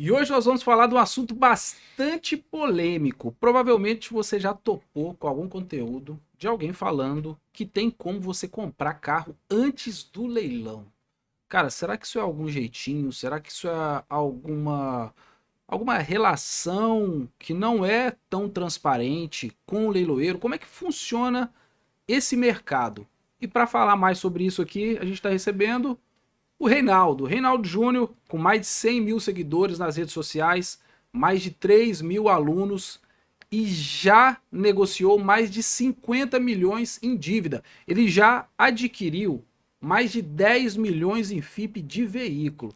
E hoje nós vamos falar de um assunto bastante polêmico. Provavelmente você já topou com algum conteúdo de alguém falando que tem como você comprar carro antes do leilão. Cara, será que isso é algum jeitinho? Será que isso é alguma relação que não é tão transparente com o leiloeiro? Como é que funciona esse mercado? E para falar mais sobre isso aqui, a gente está recebendo o Reinaldo Júnior, com mais de 100 mil seguidores nas redes sociais, mais de 3 mil alunos e já negociou mais de 50 milhões em dívida. Ele já adquiriu mais de 10 milhões em FIP de veículo.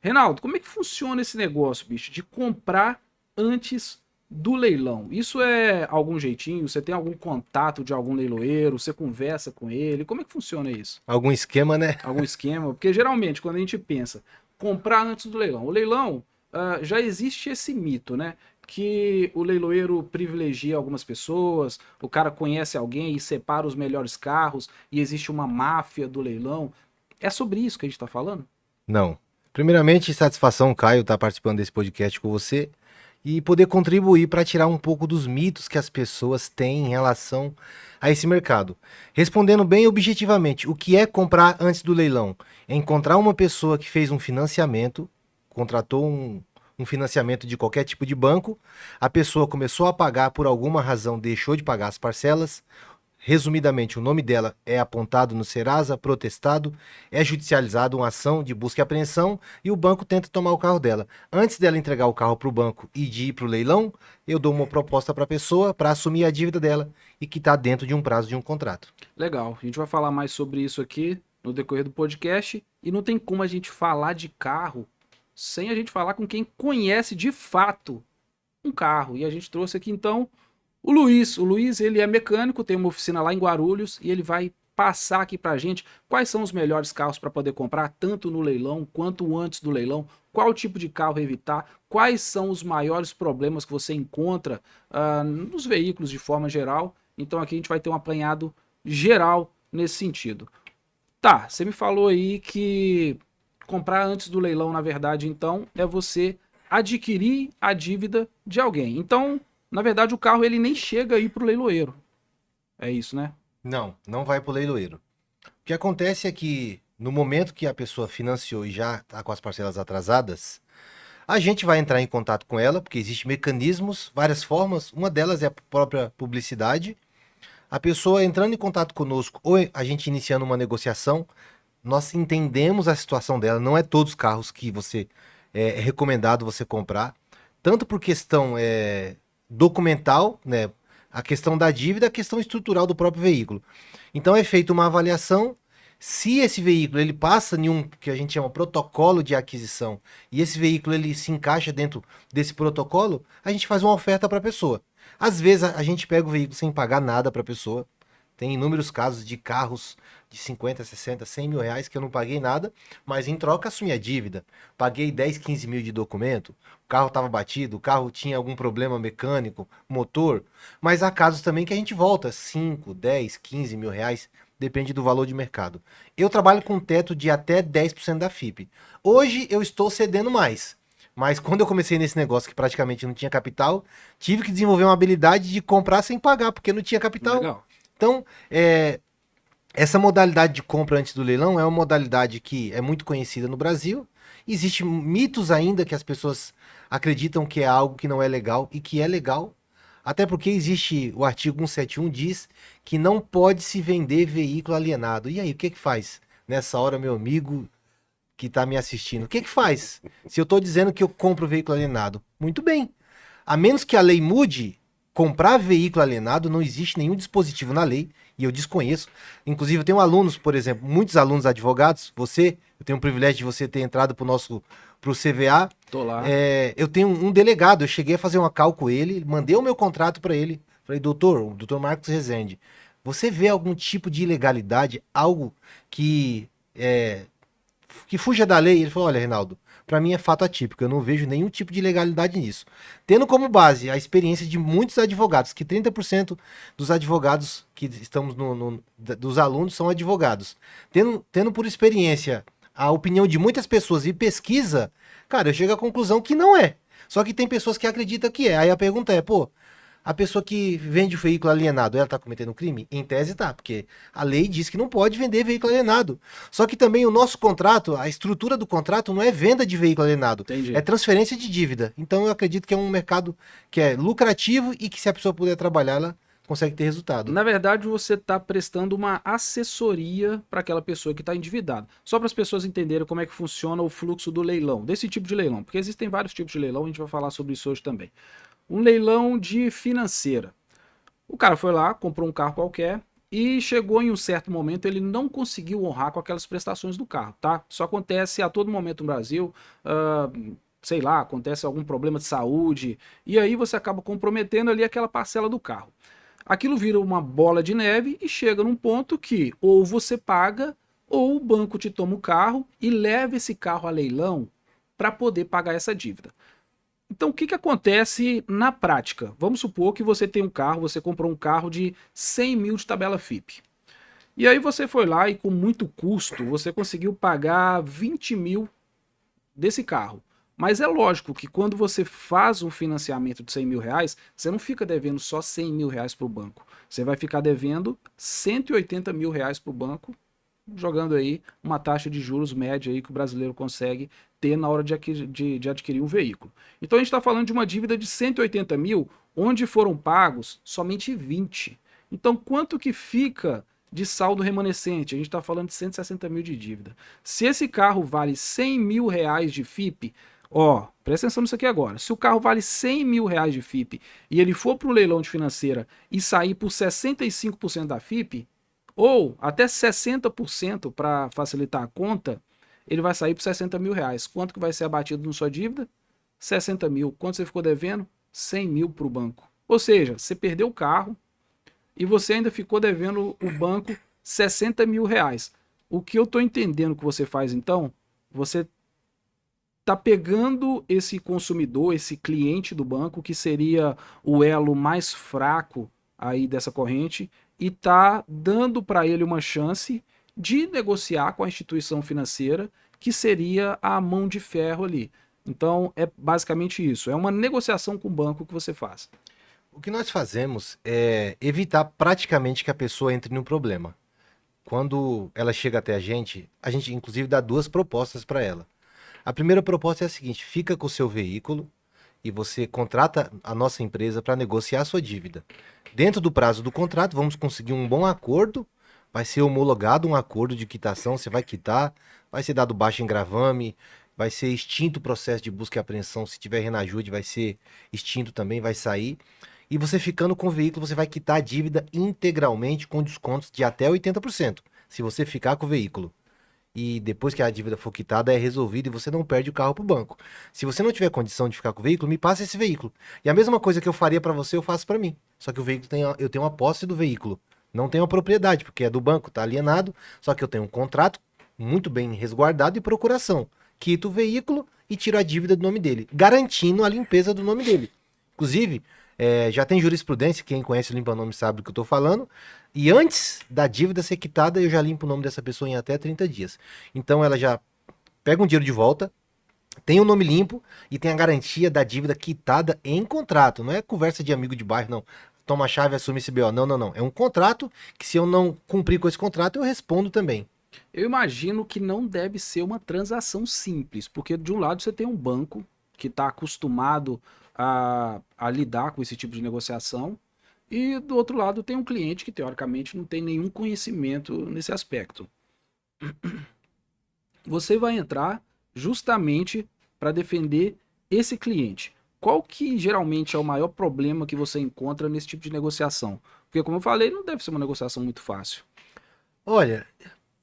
Reinaldo, como é que funciona esse negócio, bicho, de comprar antes do leilão? Isso é algum jeitinho? Você tem algum contato de algum leiloeiro? Você conversa com ele? Como é que funciona isso? Algum esquema, né? Algum esquema? Porque geralmente, quando a gente pensa comprar antes do leilão, o leilão já existe esse mito, né? Que o leiloeiro privilegia algumas pessoas, o cara conhece alguém e separa os melhores carros e existe uma máfia do leilão. É sobre isso que a gente está falando? Não. Primeiramente, satisfação, Caio, estar participando desse podcast com você e poder contribuir para tirar um pouco dos mitos que as pessoas têm em relação a esse mercado. Respondendo bem objetivamente, o que é comprar antes do leilão? É encontrar uma pessoa que fez um financiamento, contratou um financiamento de qualquer tipo de banco, a pessoa começou a pagar por alguma razão, deixou de pagar as parcelas. Resumidamente, o nome dela é apontado no Serasa, protestado, é judicializado uma ação de busca e apreensão e o banco tenta tomar o carro dela. Antes dela entregar o carro para o banco e de ir para o leilão, eu dou uma proposta para a pessoa para assumir a dívida dela e que está dentro de um prazo de um contrato. Legal, a gente vai falar mais sobre isso aqui no decorrer do podcast e não tem como a gente falar de carro sem a gente falar com quem conhece de fato um carro. E a gente trouxe aqui então o Luiz. O Luiz, ele é mecânico, tem uma oficina lá em Guarulhos e ele vai passar aqui pra gente quais são os melhores carros para poder comprar, tanto no leilão quanto antes do leilão, qual tipo de carro evitar, quais são os maiores problemas que você encontra nos veículos de forma geral. Então aqui a gente vai ter um apanhado geral nesse sentido. Tá, você me falou aí que comprar antes do leilão, na verdade, então, é você adquirir a dívida de alguém. Então, na verdade, o carro ele nem chega aí pro leiloeiro. É isso, né? Não, não vai para o leiloeiro. O que acontece é que no momento que a pessoa financiou e já está com as parcelas atrasadas, a gente vai entrar em contato com ela, porque existem mecanismos, várias formas. Uma delas é a própria publicidade. A pessoa entrando em contato conosco ou a gente iniciando uma negociação, nós entendemos a situação dela. Não é todos os carros que você é recomendado você comprar, tanto por questão documental, né? A questão da dívida, a questão estrutural do próprio veículo. Então é feita uma avaliação. Se esse veículo ele passa em um que a gente chama protocolo de aquisição e esse veículo ele se encaixa dentro desse protocolo, a gente faz uma oferta para a pessoa. Às vezes a gente pega o veículo sem pagar nada para a pessoa. Tem inúmeros casos de carros de 50, 60, 100 mil reais que eu não paguei nada, mas em troca assumi a dívida. Paguei 10, 15 mil de documento, o carro estava batido, o carro tinha algum problema mecânico, motor. Mas há casos também que a gente volta 5, 10, 15 mil reais, depende do valor de mercado. Eu trabalho com um teto de até 10% da FIP. Hoje eu estou cedendo mais. Mas quando eu comecei nesse negócio que praticamente não tinha capital, tive que desenvolver uma habilidade de comprar sem pagar, porque não tinha capital. Legal. Então, essa modalidade de compra antes do leilão é uma modalidade que é muito conhecida no Brasil. Existem mitos ainda que as pessoas acreditam que é algo que não é legal e que é legal. Até porque existe o artigo 171 diz que não pode se vender veículo alienado. E aí, o que que faz? Nessa hora, meu amigo que está me assistindo, o que que faz? Se eu estou dizendo que eu compro veículo alienado, muito bem. A menos que a lei mude, comprar veículo alienado não existe nenhum dispositivo na lei e eu desconheço. Inclusive, eu tenho alunos, por exemplo, muitos alunos advogados. Eu tenho o privilégio de você ter entrado para o CVA. Tô lá. Eu tenho um delegado, eu cheguei a fazer uma call com ele, mandei o meu contrato para ele. Falei, doutor, o doutor Marcos Rezende, você vê algum tipo de ilegalidade, algo que fuja da lei? Ele falou, olha, Reinaldo, para mim é fato atípico, eu não vejo nenhum tipo de ilegalidade nisso. Tendo como base a experiência de muitos advogados, que 30% dos advogados que estamos dos alunos são advogados. Tendo por experiência a opinião de muitas pessoas e pesquisa, cara, eu chego à conclusão que não é. Só que tem pessoas que acreditam que é. Aí a pergunta é, pô, a pessoa que vende o veículo alienado, ela tá cometendo crime? Em tese tá, porque a lei diz que não pode vender veículo alienado. Só que também o nosso contrato, a estrutura do contrato não é venda de veículo alienado, Entendi. é transferência de dívida. Então eu acredito que é um mercado que é lucrativo e que se a pessoa puder trabalhar, ela consegue ter resultado. Na verdade, você está prestando uma assessoria para aquela pessoa que está endividada. Só para as pessoas entenderem como é que funciona o fluxo do leilão, desse tipo de leilão, porque existem vários tipos de leilão, a gente vai falar sobre isso hoje também. Um leilão de financeira. O cara foi lá, comprou um carro qualquer e chegou em um certo momento, ele não conseguiu honrar com aquelas prestações do carro, tá? Isso acontece a todo momento no Brasil, sei lá, acontece algum problema de saúde, e aí você acaba comprometendo ali aquela parcela do carro. Aquilo vira uma bola de neve e chega num ponto que ou você paga ou o banco te toma o carro e leva esse carro a leilão para poder pagar essa dívida. Então, o que, que acontece na prática? Vamos supor que você tem um carro, você comprou um carro de 100 mil de tabela FIP. E aí você foi lá e com muito custo você conseguiu pagar 20 mil desse carro. Mas é lógico que quando você faz um financiamento de 100 mil reais, você não fica devendo só 100 mil reais para o banco. Você vai ficar devendo 180 mil reais para o banco, jogando aí uma taxa de juros média aí que o brasileiro consegue ter na hora de adquirir um veículo. Então a gente está falando de uma dívida de 180 mil, onde foram pagos somente 20. Então quanto que fica de saldo remanescente? A gente está falando de 160 mil de dívida. Se esse carro vale 100 mil reais de FIP, ó, presta atenção nisso aqui agora. Se o carro vale 100 mil reais de FIP e ele for para o leilão de financeira e sair por 65% da FIP, ou até 60% para facilitar a conta, ele vai sair por 60 mil reais. Quanto que vai ser abatido na sua dívida? 60 mil. Quanto você ficou devendo? 100 mil para o banco. Ou seja, você perdeu o carro e você ainda ficou devendo o banco 60 mil reais. O que eu estou entendendo que você faz então, você está pegando esse consumidor, esse cliente do banco, que seria o elo mais fraco aí dessa corrente, e está dando para ele uma chance de negociar com a instituição financeira, que seria a mão de ferro ali. Então é basicamente isso, é uma negociação com o banco que você faz. O que nós fazemos é evitar praticamente que a pessoa entre num problema. Quando ela chega até a gente inclusive dá duas propostas para ela. A primeira proposta é a seguinte: fica com o seu veículo e você contrata a nossa empresa para negociar a sua dívida. Dentro do prazo do contrato, vamos conseguir um bom acordo, vai ser homologado um acordo de quitação, você vai quitar, vai ser dado baixa em gravame, vai ser extinto o processo de busca e apreensão, se tiver renajude vai ser extinto também, vai sair. E você ficando com o veículo, você vai quitar a dívida integralmente com descontos de até 80%, se você ficar com o veículo. E depois que a dívida for quitada, é resolvido e você não perde o carro para o banco. Se você não tiver condição de ficar com o veículo, me passa esse veículo. E a mesma coisa que eu faria para você, eu faço para mim. Só que o veículo eu tenho uma posse do veículo. Não tenho a propriedade, porque é do banco, tá alienado. Só que eu tenho um contrato muito bem resguardado e procuração. Quito o veículo e tiro a dívida do nome dele, garantindo a limpeza do nome dele. Inclusive, já tem jurisprudência, quem conhece o limpa-nome sabe do que eu estou falando. E antes da dívida ser quitada, eu já limpo o nome dessa pessoa em até 30 dias. Então ela já pega um dinheiro de volta, tem o nome limpo e tem a garantia da dívida quitada em contrato. Não é conversa de amigo de bairro, não. Toma a chave e assume esse BO. Não, não, não. É um contrato que, se eu não cumprir com esse contrato, eu respondo também. Eu imagino que não deve ser uma transação simples, porque de um lado você tem um banco que está acostumado a lidar com esse tipo de negociação, e do outro lado tem um cliente que teoricamente não tem nenhum conhecimento nesse aspecto. Você vai entrar justamente para defender esse cliente. Qual que geralmente é o maior problema que você encontra nesse tipo de negociação? Porque, como eu falei, não deve ser uma negociação muito fácil. Olha,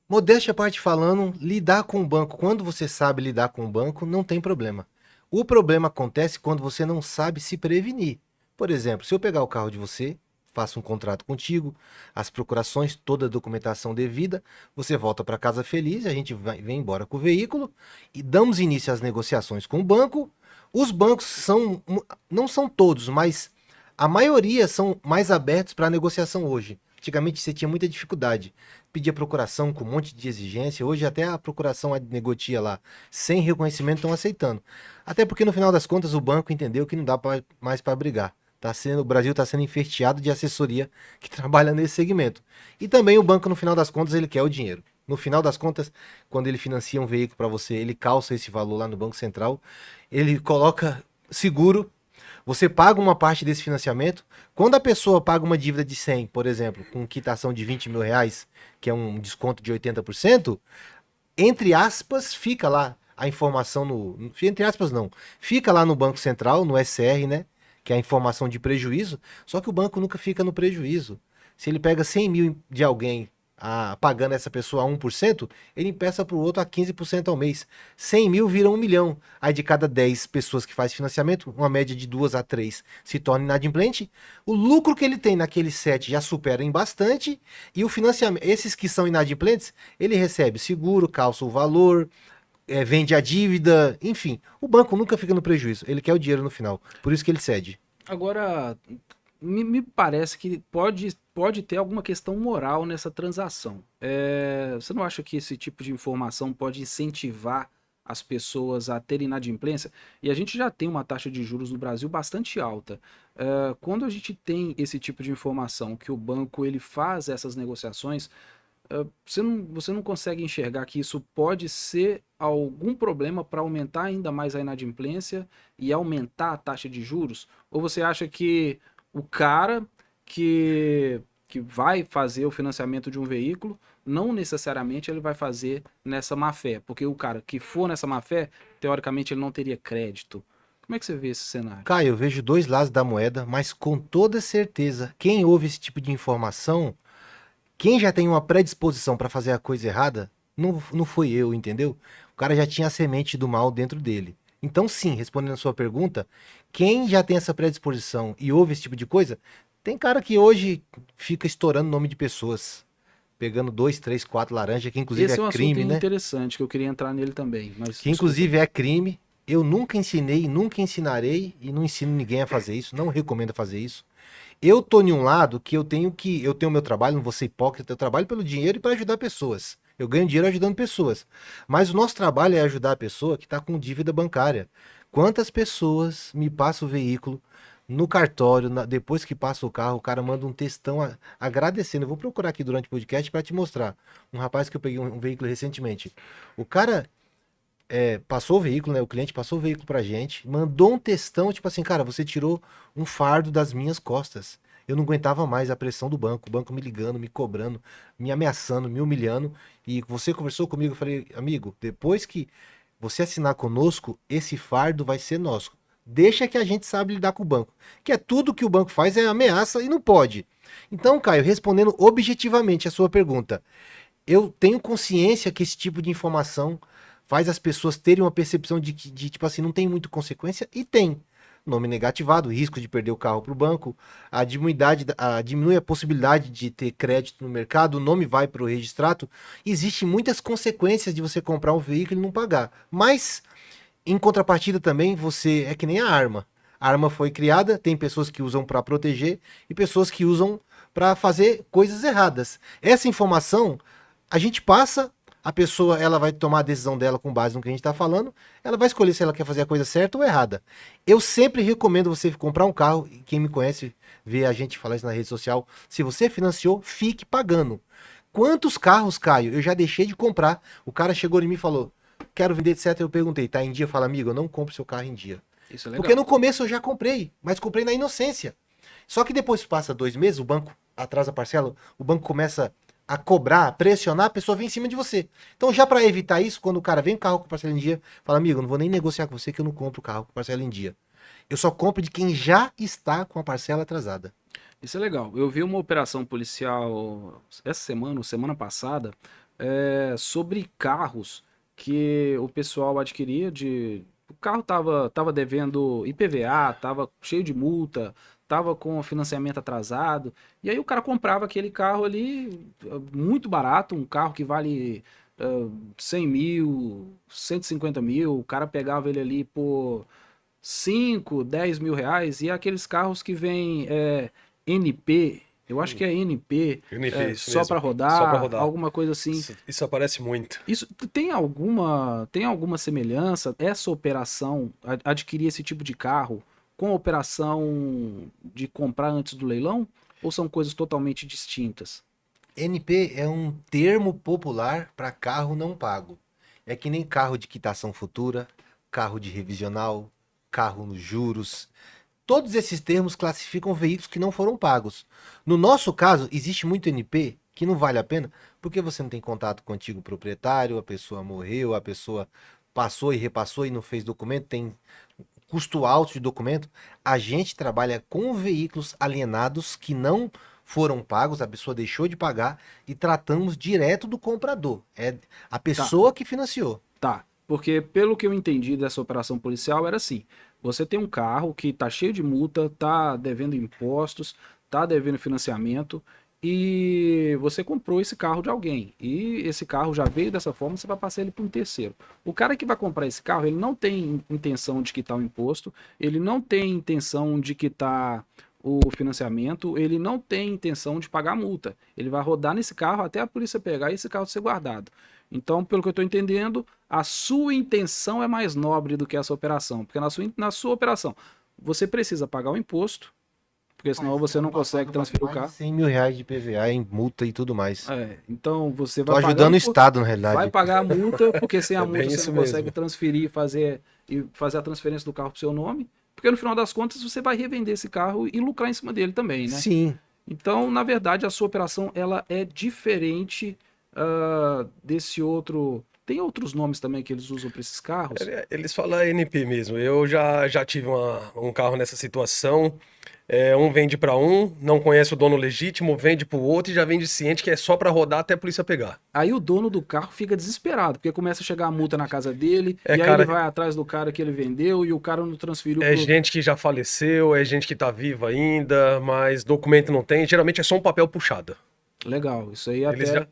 modéstia à parte falando, lidar com o banco, quando você sabe lidar com o banco, não tem problema. O problema acontece quando você não sabe se prevenir. Por exemplo, se eu pegar o carro de você, faço um contrato contigo, as procurações, toda a documentação devida, você volta para casa feliz, a gente vem embora com o veículo e damos início às negociações com o banco. Os bancos não são todos, mas a maioria são mais abertos para negociação hoje. Antigamente você tinha muita dificuldade. Pedia procuração com um monte de exigência. Hoje até a procuração negocia lá. Sem reconhecimento estão aceitando. Até porque no final das contas o banco entendeu que não dá mais para brigar. O Brasil está sendo enferteado de assessoria que trabalha nesse segmento. E também o banco, no final das contas, ele quer o dinheiro. No final das contas, quando ele financia um veículo para você, ele calça esse valor lá no Banco Central, ele coloca seguro, você paga uma parte desse financiamento. Quando a pessoa paga uma dívida de 100, por exemplo, com quitação de 20 mil reais, que é um desconto de 80%, entre aspas, fica lá a informação entre aspas não, fica lá no Banco Central, no SR, né? Que é a informação de prejuízo, só que o banco nunca fica no prejuízo. Se ele pega 100 mil de alguém pagando essa pessoa a 1%, ele empresta para o outro a 15% ao mês. 100 mil vira 1 milhão. Aí de cada 10 pessoas que faz financiamento, uma média de 2 a 3 se torna inadimplente. O lucro que ele tem naqueles 7 já supera em bastante. E o financiamento, esses que são inadimplentes, ele recebe seguro, calça o valor, vende a dívida, enfim. O banco nunca fica no prejuízo. Ele quer o dinheiro no final. Por isso que ele cede. Agora, me parece que pode ter alguma questão moral nessa transação. Você não acha que esse tipo de informação pode incentivar as pessoas a terem inadimplência? E a gente já tem uma taxa de juros no Brasil bastante alta. Quando a gente tem esse tipo de informação, que o banco ele faz essas negociações, você não consegue enxergar que isso pode ser algum problema para aumentar ainda mais a inadimplência e aumentar a taxa de juros? Ou você acha que o cara que vai fazer o financiamento de um veículo, não necessariamente ele vai fazer nessa má fé, porque o cara que for nessa má fé, teoricamente ele não teria crédito. Como é que você vê esse cenário? Caio, eu vejo dois lados da moeda, mas com toda certeza, quem ouve esse tipo de informação, quem já tem uma predisposição para fazer a coisa errada, não foi eu, entendeu? O cara já tinha a semente do mal dentro dele. Então, sim, respondendo a sua pergunta, quem já tem essa predisposição e ouve esse tipo de coisa, tem cara que hoje fica estourando nome de pessoas, pegando 2, 3, 4 laranjas, que inclusive Esse é é um assunto crime, né? interessante que eu queria entrar nele também, mas Que desculpa. inclusive é crime. Eu nunca ensinei, nunca ensinarei e não ensino ninguém a fazer isso, não recomendo fazer isso. Eu tô em um lado que eu tenho meu trabalho, não vou ser hipócrita, eu trabalho pelo dinheiro e para ajudar pessoas. Eu ganho dinheiro ajudando pessoas. Mas o nosso trabalho é ajudar a pessoa que está com dívida bancária. Quantas pessoas me passam o veículo no cartório, depois que passa o carro, o cara manda um textão agradecendo. Eu vou procurar aqui durante o podcast para te mostrar. Um rapaz que eu peguei um veículo recentemente. O cara passou o veículo, né? O cliente passou o veículo pra gente, mandou um textão, tipo assim, cara, você tirou um fardo das minhas costas. Eu não aguentava mais a pressão do banco, o banco me ligando, me cobrando, me ameaçando, me humilhando. E você conversou comigo, eu falei, amigo, depois que você assinar conosco, esse fardo vai ser nosso. Deixa que a gente sabe lidar com o banco. Que é tudo que o banco faz é ameaça e não pode. Então, Caio, respondendo objetivamente a sua pergunta, eu tenho consciência que esse tipo de informação faz as pessoas terem uma percepção de tipo assim, não tem muita consequência, e tem. Nome negativado, risco de perder o carro para o banco, diminui a possibilidade de ter crédito no mercado, o nome vai para o registrato. Existem muitas consequências de você comprar um veículo e não pagar. Mas, em contrapartida também, você é que nem a arma. A arma foi criada, tem pessoas que usam para proteger e pessoas que usam para fazer coisas erradas. Essa informação a gente passa, a pessoa ela vai tomar a decisão dela com base no que a gente está falando, ela vai escolher se ela quer fazer a coisa certa ou errada. Eu sempre recomendo você comprar um carro, e quem me conhece vê a gente falar isso na rede social, se você financiou, fique pagando. Quantos carros, Caio, eu já deixei de comprar, o cara chegou em mim e falou, quero vender, etc. Eu perguntei, tá em dia? Fala, amigo, eu não compro seu carro em dia. Isso é legal. Porque no começo eu já comprei, mas comprei na inocência. Só que depois passa 2 meses, o banco atrasa a parcela, o banco começa a cobrar, a pressionar, a pessoa vem em cima de você. Então, já para evitar isso, quando o cara vem com o carro com parcela em dia, fala, amigo, eu não vou nem negociar com você que eu não compro o carro com parcela em dia. Eu só compro de quem já está com a parcela atrasada. Isso é legal. Eu vi uma operação policial essa semana, ou semana passada, sobre carros que o pessoal adquiria de. O carro tava devendo IPVA, tava cheio de multa, tava com financiamento atrasado. E aí o cara comprava aquele carro ali muito barato, um carro que vale 100 mil, 150 mil. O cara pegava ele ali por 5, 10 mil reais. E é aqueles carros que vêm NP, Eu acho que é NP, NP, isso só mesmo. para Só pra rodar, rodar. alguma coisa assim. Isso aparece muito. Isso tem alguma semelhança essa operação, adquirir esse tipo de carro com a operação de comprar antes do leilão? Ou são coisas totalmente distintas? NP é um termo popular para carro não pago. É que nem carro de quitação futura, carro de revisional, carro nos juros. Todos esses termos classificam veículos que não foram pagos. No nosso caso, existe muito NP que não vale a pena, porque você não tem contato com o antigo proprietário, a pessoa morreu, a pessoa passou e repassou e não fez documento, tem custo alto de documento. A gente trabalha com veículos alienados que não foram pagos, a pessoa deixou de pagar e tratamos direto do comprador. É a pessoa que financiou. Tá, porque pelo que eu entendi dessa operação policial era assim, você tem um carro que tá cheio de multa, tá devendo impostos, tá devendo financiamento e você comprou esse carro de alguém e esse carro já veio dessa forma, você vai passar ele para um terceiro. O cara que vai comprar esse carro, ele não tem intenção de quitar o imposto, ele não tem intenção de quitar o financiamento, ele não tem intenção de pagar a multa. Ele vai rodar nesse carro até a polícia pegar e esse carro ser guardado. Então, pelo que eu estou entendendo, a sua intenção é mais nobre do que essa operação. Porque na sua operação, você precisa pagar o imposto, porque senão você não consegue transferir o Mais de carro. 100 mil reais de PVA em multa e tudo mais. Então, você Tô vai pagar ajudando o imposto, Estado, na vai realidade. pagar a multa, porque sem a É multa bem você isso não consegue mesmo. transferir e fazer a transferência do carro para o seu nome. Porque no final das contas, você vai revender esse carro e lucrar em cima dele também, né? Sim. Então, na verdade, a sua operação ela é diferente desse outro. Tem outros nomes também que eles usam para esses carros? Eles falam NP mesmo. Eu já tive um carro nessa situação. Um vende para um, não conhece o dono legítimo, vende para o outro e já vende ciente que é só para rodar até a polícia pegar. Aí o dono do carro fica desesperado, porque começa a chegar a multa na casa dele, e aí cara, ele vai atrás do cara que ele vendeu e o cara não transferiu é gente que já faleceu, é gente que tá viva ainda, mas documento não tem. Geralmente é só um papel puxado. Legal, isso aí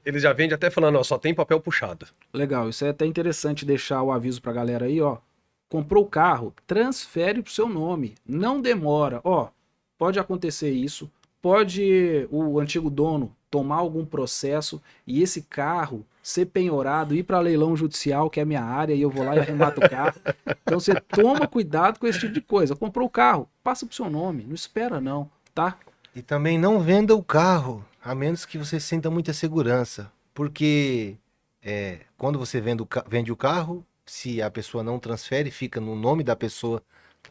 Eles já vendem até falando, ó, só tem papel puxado. Legal, isso é até interessante deixar o aviso pra galera aí, ó. Comprou o carro, transfere pro seu nome, não demora, ó. Pode acontecer isso, pode o antigo dono tomar algum processo e esse carro ser penhorado, ir para leilão judicial, que é a minha área, e eu vou lá e arremato o carro. Então você toma cuidado com esse tipo de coisa. Comprou o carro, passa pro seu nome, não espera não, tá? E também não venda o carro, a menos que você sinta muita segurança. Porque quando você vende o carro, se a pessoa não transfere, fica no nome da pessoa,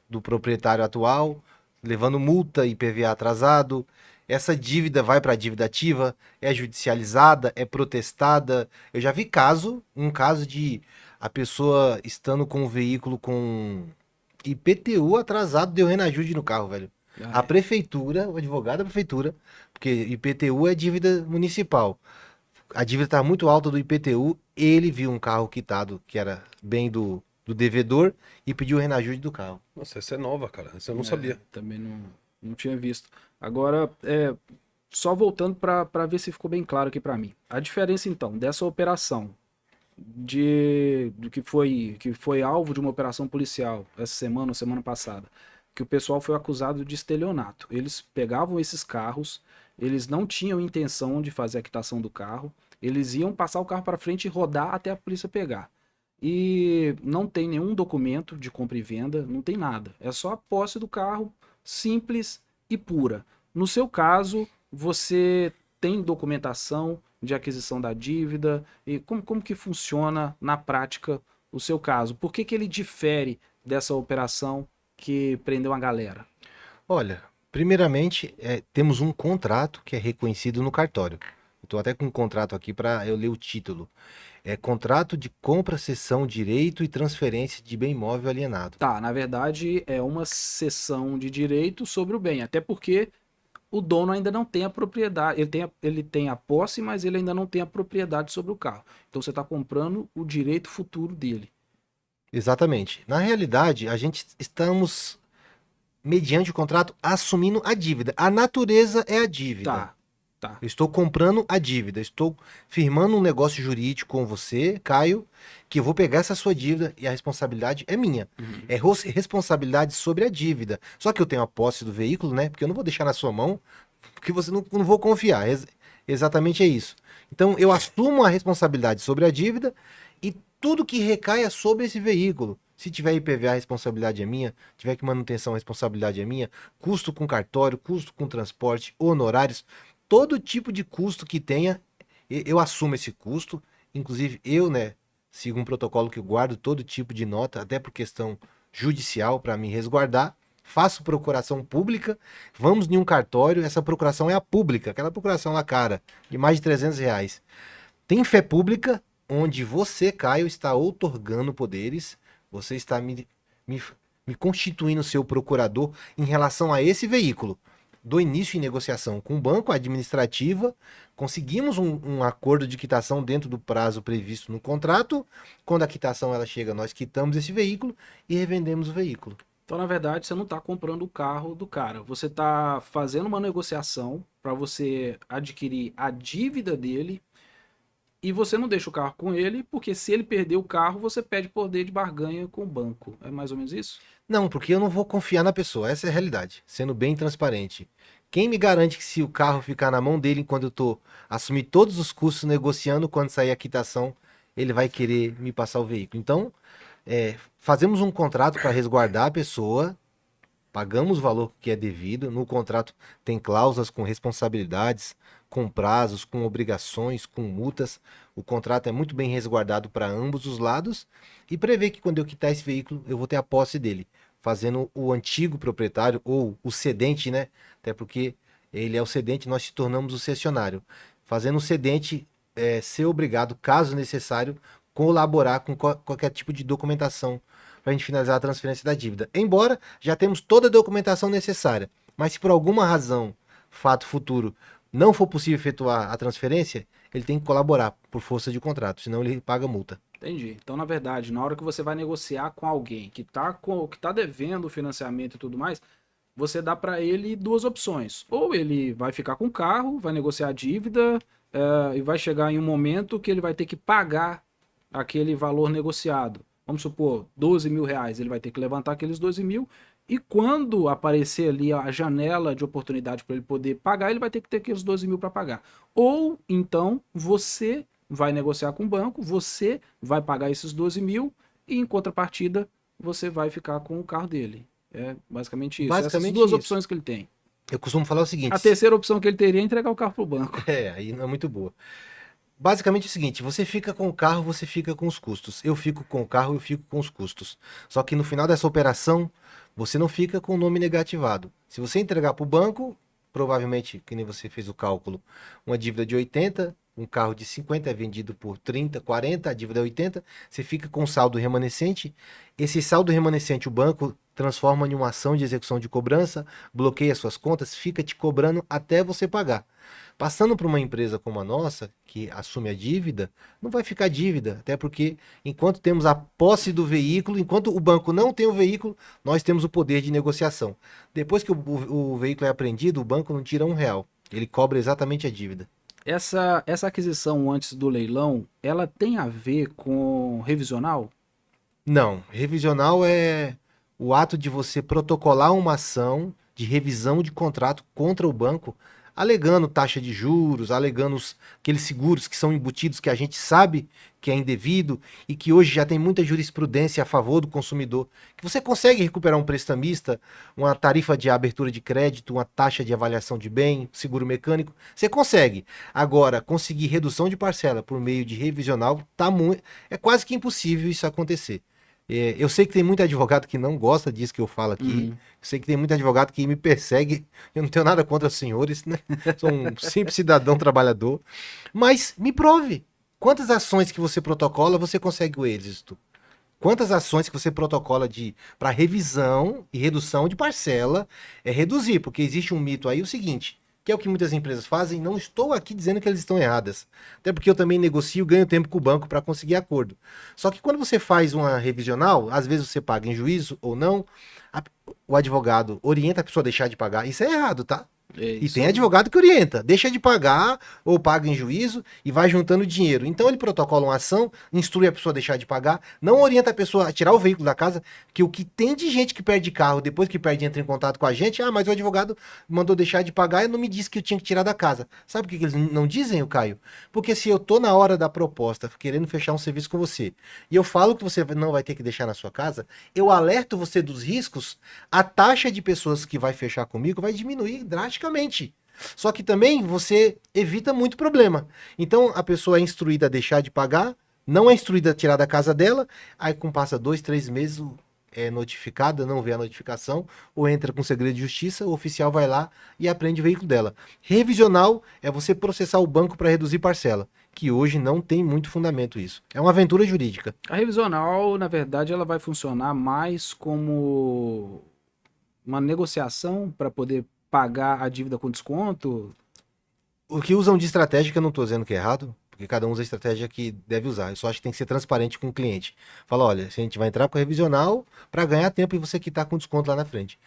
do proprietário atual, levando multa e PVA atrasado. Essa dívida vai para a dívida ativa, é judicializada, é protestada. Eu já vi um caso de a pessoa estando com o veículo com IPTU atrasado, deu renajude no carro, velho. A prefeitura, o advogado da prefeitura, porque IPTU é dívida municipal. A dívida está muito alta do IPTU, ele viu um carro quitado, que era bem do devedor, e pediu o renajude do carro. Nossa, essa é nova, cara. Essa eu não sabia. Também não tinha visto. Agora, só voltando para ver se ficou bem claro aqui para mim. A diferença, então, dessa operação do que foi alvo de uma operação policial essa semana ou semana passada, que o pessoal foi acusado de estelionato. Eles pegavam esses carros, eles não tinham intenção de fazer a quitação do carro, eles iam passar o carro para frente e rodar até a polícia pegar. E não tem nenhum documento de compra e venda, não tem nada. É só a posse do carro, simples e pura. No seu caso, você tem documentação de aquisição da dívida e como que funciona na prática o seu caso? Por que ele difere dessa operação que prendeu a galera? Olha, primeiramente, temos um contrato que é reconhecido no cartório. Estou até com um contrato aqui para eu ler o título. É contrato de compra, cessão, direito e transferência de bem imóvel alienado. Tá, na verdade é uma cessão de direito sobre o bem, até porque o dono ainda não tem a propriedade, ele tem a posse, mas ele ainda não tem a propriedade sobre o carro. Então você está comprando o direito futuro dele. Exatamente. Na realidade, a gente estamos, mediante o contrato, assumindo a dívida. A natureza é a dívida. Tá. Eu estou comprando a dívida, estou firmando um negócio jurídico com você, Caio, que eu vou pegar essa sua dívida e a responsabilidade é minha. É responsabilidade sobre a dívida. Só que eu tenho a posse do veículo, né? Porque eu não vou deixar na sua mão Porque você não vou confiar. Exatamente é isso. Então, eu assumo a responsabilidade sobre a dívida e tudo que recai é sobre esse veículo. Se tiver IPVA, a responsabilidade é minha. Tiver que manutenção, a responsabilidade é minha. Custo com cartório, custo com transporte, honorários, todo tipo de custo que tenha, eu assumo esse custo. Inclusive, eu, né, sigo um protocolo que eu guardo todo tipo de nota, até por questão judicial, para me resguardar. Faço procuração pública, vamos em um cartório, essa procuração é a pública, aquela procuração lá cara, de mais de R$ 300. Tem fé pública, onde você, Caio, está outorgando poderes, você está me, me constituindo seu procurador em relação a esse veículo. Do início em negociação com o banco, administrativa, conseguimos um acordo de quitação dentro do prazo previsto no contrato. Quando a quitação ela chega, nós quitamos esse veículo e revendemos o veículo. Então, na verdade, você não está comprando o carro do cara. Você está fazendo uma negociação para você adquirir a dívida dele e você não deixa o carro com ele, porque se ele perder o carro, você pede poder de barganha com o banco. É mais ou menos isso? Não, porque eu não vou confiar na pessoa, essa é a realidade, sendo bem transparente. Quem me garante que se o carro ficar na mão dele enquanto eu tô assumir todos os custos negociando, quando sair a quitação, ele vai querer me passar o veículo. Então, fazemos um contrato para resguardar a pessoa, pagamos o valor que é devido. No contrato tem cláusulas com responsabilidades, com prazos, com obrigações, com multas. O contrato é muito bem resguardado para ambos os lados e prevê que quando eu quitar esse veículo, eu vou ter a posse dele, fazendo o antigo proprietário ou o cedente, né? Até porque ele é o cedente, nós se tornamos o cessionário. Fazendo o cedente ser obrigado, caso necessário, colaborar com qualquer tipo de documentação para a gente finalizar a transferência da dívida. Embora já temos toda a documentação necessária, mas se por alguma razão, fato futuro, não for possível efetuar a transferência, ele tem que colaborar por força de contrato, senão ele paga multa. Entendi. Então, na verdade, na hora que você vai negociar com alguém que tá devendo o financiamento e tudo mais, você dá para ele duas opções. Ou ele vai ficar com o carro, vai negociar a dívida, e vai chegar em um momento que ele vai ter que pagar aquele valor negociado. Vamos supor, R$ 12.000. Ele vai ter que levantar aqueles 12 mil. E quando aparecer ali a janela de oportunidade para ele poder pagar, ele vai ter que ter aqueles 12 mil para pagar. Ou então você vai negociar com o banco, você vai pagar esses 12 mil e em contrapartida você vai ficar com o carro dele. É basicamente isso. Essas Basicamente duas isso. opções que ele tem. Eu costumo falar o seguinte. A terceira opção que ele teria é entregar o carro pro banco. Aí não é muito boa. Basicamente é o seguinte, você fica com o carro, você fica com os custos. Eu fico com o carro, eu fico com os custos. Só que no final dessa operação, você não fica com o nome negativado. Se você entregar para o banco, provavelmente, que nem você fez o cálculo, uma dívida de 80, um carro de 50 é vendido por 30, 40, a dívida é 80, você fica com saldo remanescente. Esse saldo remanescente o banco transforma em uma ação de execução de cobrança, bloqueia suas contas, fica te cobrando até você pagar. Passando para uma empresa como a nossa, que assume a dívida, não vai ficar dívida, até porque enquanto temos a posse do veículo, enquanto o banco não tem o veículo, nós temos o poder de negociação. Depois que o veículo é apreendido, o banco não tira R$ 1, ele cobra exatamente a dívida. Essa aquisição antes do leilão, ela tem a ver com revisional? Não, revisional é o ato de você protocolar uma ação de revisão de contrato contra o banco, alegando taxa de juros, alegando aqueles seguros que são embutidos que a gente sabe que é indevido e que hoje já tem muita jurisprudência a favor do consumidor, que você consegue recuperar um prestamista, uma tarifa de abertura de crédito, uma taxa de avaliação de bem, seguro mecânico, você consegue. Agora, conseguir redução de parcela por meio de revisional, é quase que impossível isso acontecer. Eu sei que tem muito advogado que não gosta disso que eu falo aqui. Eu sei que tem muito advogado que me persegue. Eu não tenho nada contra os senhores, né? Sou um simples cidadão trabalhador. Mas me prove. Quantas ações que você protocola, você consegue o êxito? Quantas ações que você protocola para revisão e redução de parcela é reduzir? Porque existe um mito aí, o seguinte, que é o que muitas empresas fazem, não estou aqui dizendo que elas estão erradas. Até porque eu também negocio, ganho tempo com o banco para conseguir acordo. Só que quando você faz uma revisional, às vezes você paga em juízo ou não, o advogado orienta a pessoa a deixar de pagar. Isso é errado, tá? E Isso. tem advogado que orienta, deixa de pagar ou paga em juízo e vai juntando dinheiro. Então ele protocola uma ação, instrui a pessoa a deixar de pagar, não orienta a pessoa a tirar o veículo da casa, que o que tem de gente que perde carro, depois que perde entra em contato com a gente, mas o advogado mandou deixar de pagar e não me disse que eu tinha que tirar da casa. Sabe por que eles não dizem, o Caio? Porque se eu tô na hora da proposta, querendo fechar um serviço com você, e eu falo que você não vai ter que deixar na sua casa, eu alerto você dos riscos, a taxa de pessoas que vai fechar comigo vai diminuir drasticamente. Só que também você evita muito problema. Então a pessoa é instruída a deixar de pagar, não é instruída a tirar da casa dela, aí com passa 2, 3 meses é notificada, não vê a notificação, ou entra com segredo de justiça, o oficial vai lá e apreende o veículo dela. Revisional é você processar o banco para reduzir parcela, que hoje não tem muito fundamento isso. É uma aventura jurídica. A revisional, na verdade, ela vai funcionar mais como uma negociação para poder pagar a dívida com desconto. O que usam de estratégia, que eu não estou dizendo que é errado, porque cada um usa a estratégia que deve usar. Eu só acho que tem que ser transparente com o cliente. Fala, olha, se a gente vai entrar com a revisional para ganhar tempo e você quitar com desconto lá na frente.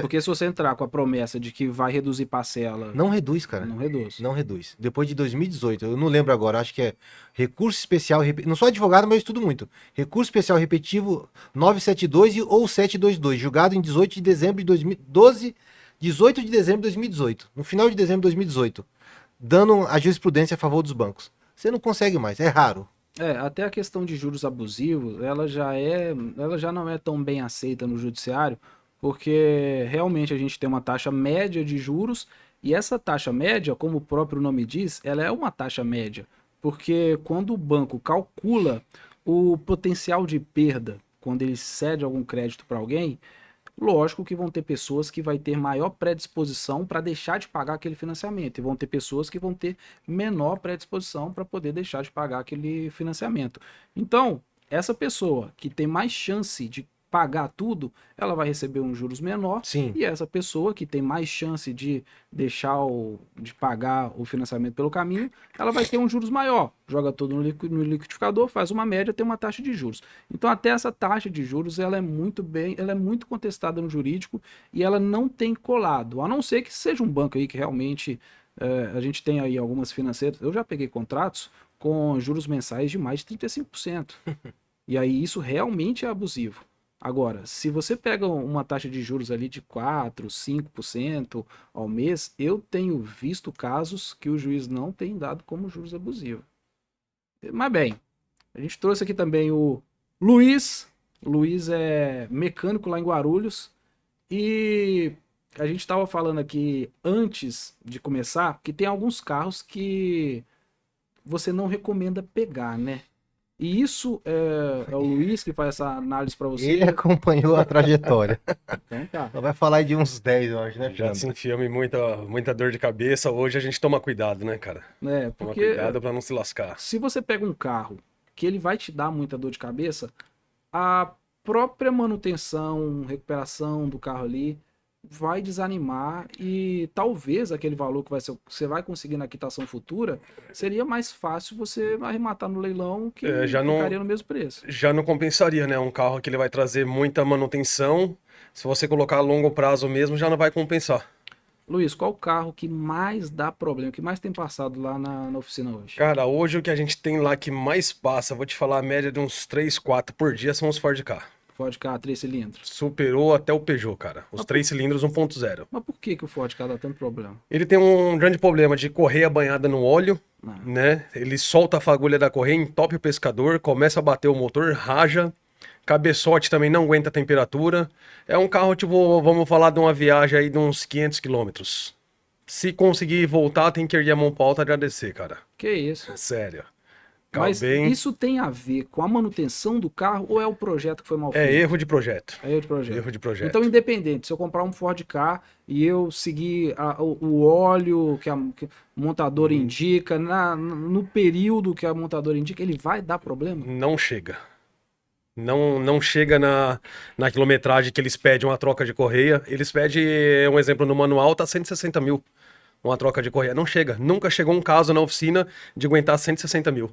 Porque se você entrar com a promessa de que vai reduzir parcela, Não reduz, cara. não reduz. Não reduz. Depois de 2018, eu não lembro agora, acho que é recurso especial, não sou advogado, mas eu estudo muito. Recurso especial repetitivo 972 ou 722, julgado em 18 de dezembro de 2012, 18 de dezembro de 2018, no final de dezembro de 2018, dando a jurisprudência a favor dos bancos. Você não consegue mais, é raro. Até a questão de juros abusivos, ela já não é tão bem aceita no judiciário, porque realmente a gente tem uma taxa média de juros, e essa taxa média, como o próprio nome diz, ela é uma taxa média, porque quando o banco calcula o potencial de perda, quando ele cede algum crédito para alguém, lógico que vão ter pessoas que vai ter maior predisposição para deixar de pagar aquele financiamento, e vão ter pessoas que vão ter menor predisposição para poder deixar de pagar aquele financiamento. Então, essa pessoa que tem mais chance de pagar tudo, ela vai receber um juros menor, Sim. e essa pessoa que tem mais chance de de pagar o financiamento pelo caminho, ela vai ter um juros maior. Joga tudo no liquidificador, faz uma média, tem uma taxa de juros. Então até essa taxa de juros, ela é muito contestada no jurídico e ela não tem colado, a não ser que seja um banco aí que realmente a gente tem aí algumas financeiras. Eu já peguei contratos com juros mensais de mais de 35%. E aí isso realmente é abusivo. Agora, se você pega uma taxa de juros ali de 4, 5% ao mês, eu tenho visto casos que o juiz não tem dado como juros abusivos. Mas bem, a gente trouxe aqui também o Luiz. O Luiz é mecânico lá em Guarulhos. E a gente estava falando aqui antes de começar que tem alguns carros que você não recomenda pegar, né? E isso é o Luiz que faz essa análise para você. Ele acompanhou a trajetória. Então tá. Ela vai falar de uns 10, eu acho, né, Já Fernando? se enfiamos em muita dor de cabeça. Hoje a gente toma cuidado, né, cara? Toma Porque cuidado pra não se lascar. se você pega um carro que ele vai te dar muita dor de cabeça, a própria manutenção, recuperação do carro ali vai desanimar, e talvez aquele valor que você vai conseguir na quitação futura seria mais fácil você arrematar no leilão, que Já não- ficaria no mesmo preço. Já não compensaria, né? Um carro que ele vai trazer muita manutenção. Se você colocar a longo prazo mesmo, já não vai compensar. Luiz, qual o carro que mais dá problema, que mais tem passado lá na oficina hoje? Cara, hoje o que a gente tem lá que mais passa, vou te falar, a média de uns 3, 4 por dia são os Ford Ka. Ford Ka 3 cilindros. Superou até o Peugeot, cara. Os 3 cilindros 1.0. Mas por que o Ford Ka dá tanto problema? Ele tem um grande problema de correia banhada no óleo, Ah. né? Ele solta a fagulha da correia, entope o pescador, começa a bater o motor, raja. Cabeçote também não aguenta a temperatura. É um carro, tipo, vamos falar de uma viagem aí de uns 500 quilômetros. Se conseguir voltar, tem que erguer a mão pra alta e agradecer, cara. Que isso? Sério. Carro Mas bem... isso tem a ver com a manutenção do carro ou é o projeto que foi mal feito? É erro de projeto. É erro de projeto. Erro de projeto. Então, independente, se eu comprar um Ford Ka e eu seguir o óleo que a montadora indica, no período que a montadora indica, ele vai dar problema? Não chega. Não chega na quilometragem que eles pedem uma troca de correia. Eles pedem, um exemplo, no manual tá 160 mil uma troca de correia. Não chega. Nunca chegou um caso na oficina de aguentar 160 mil.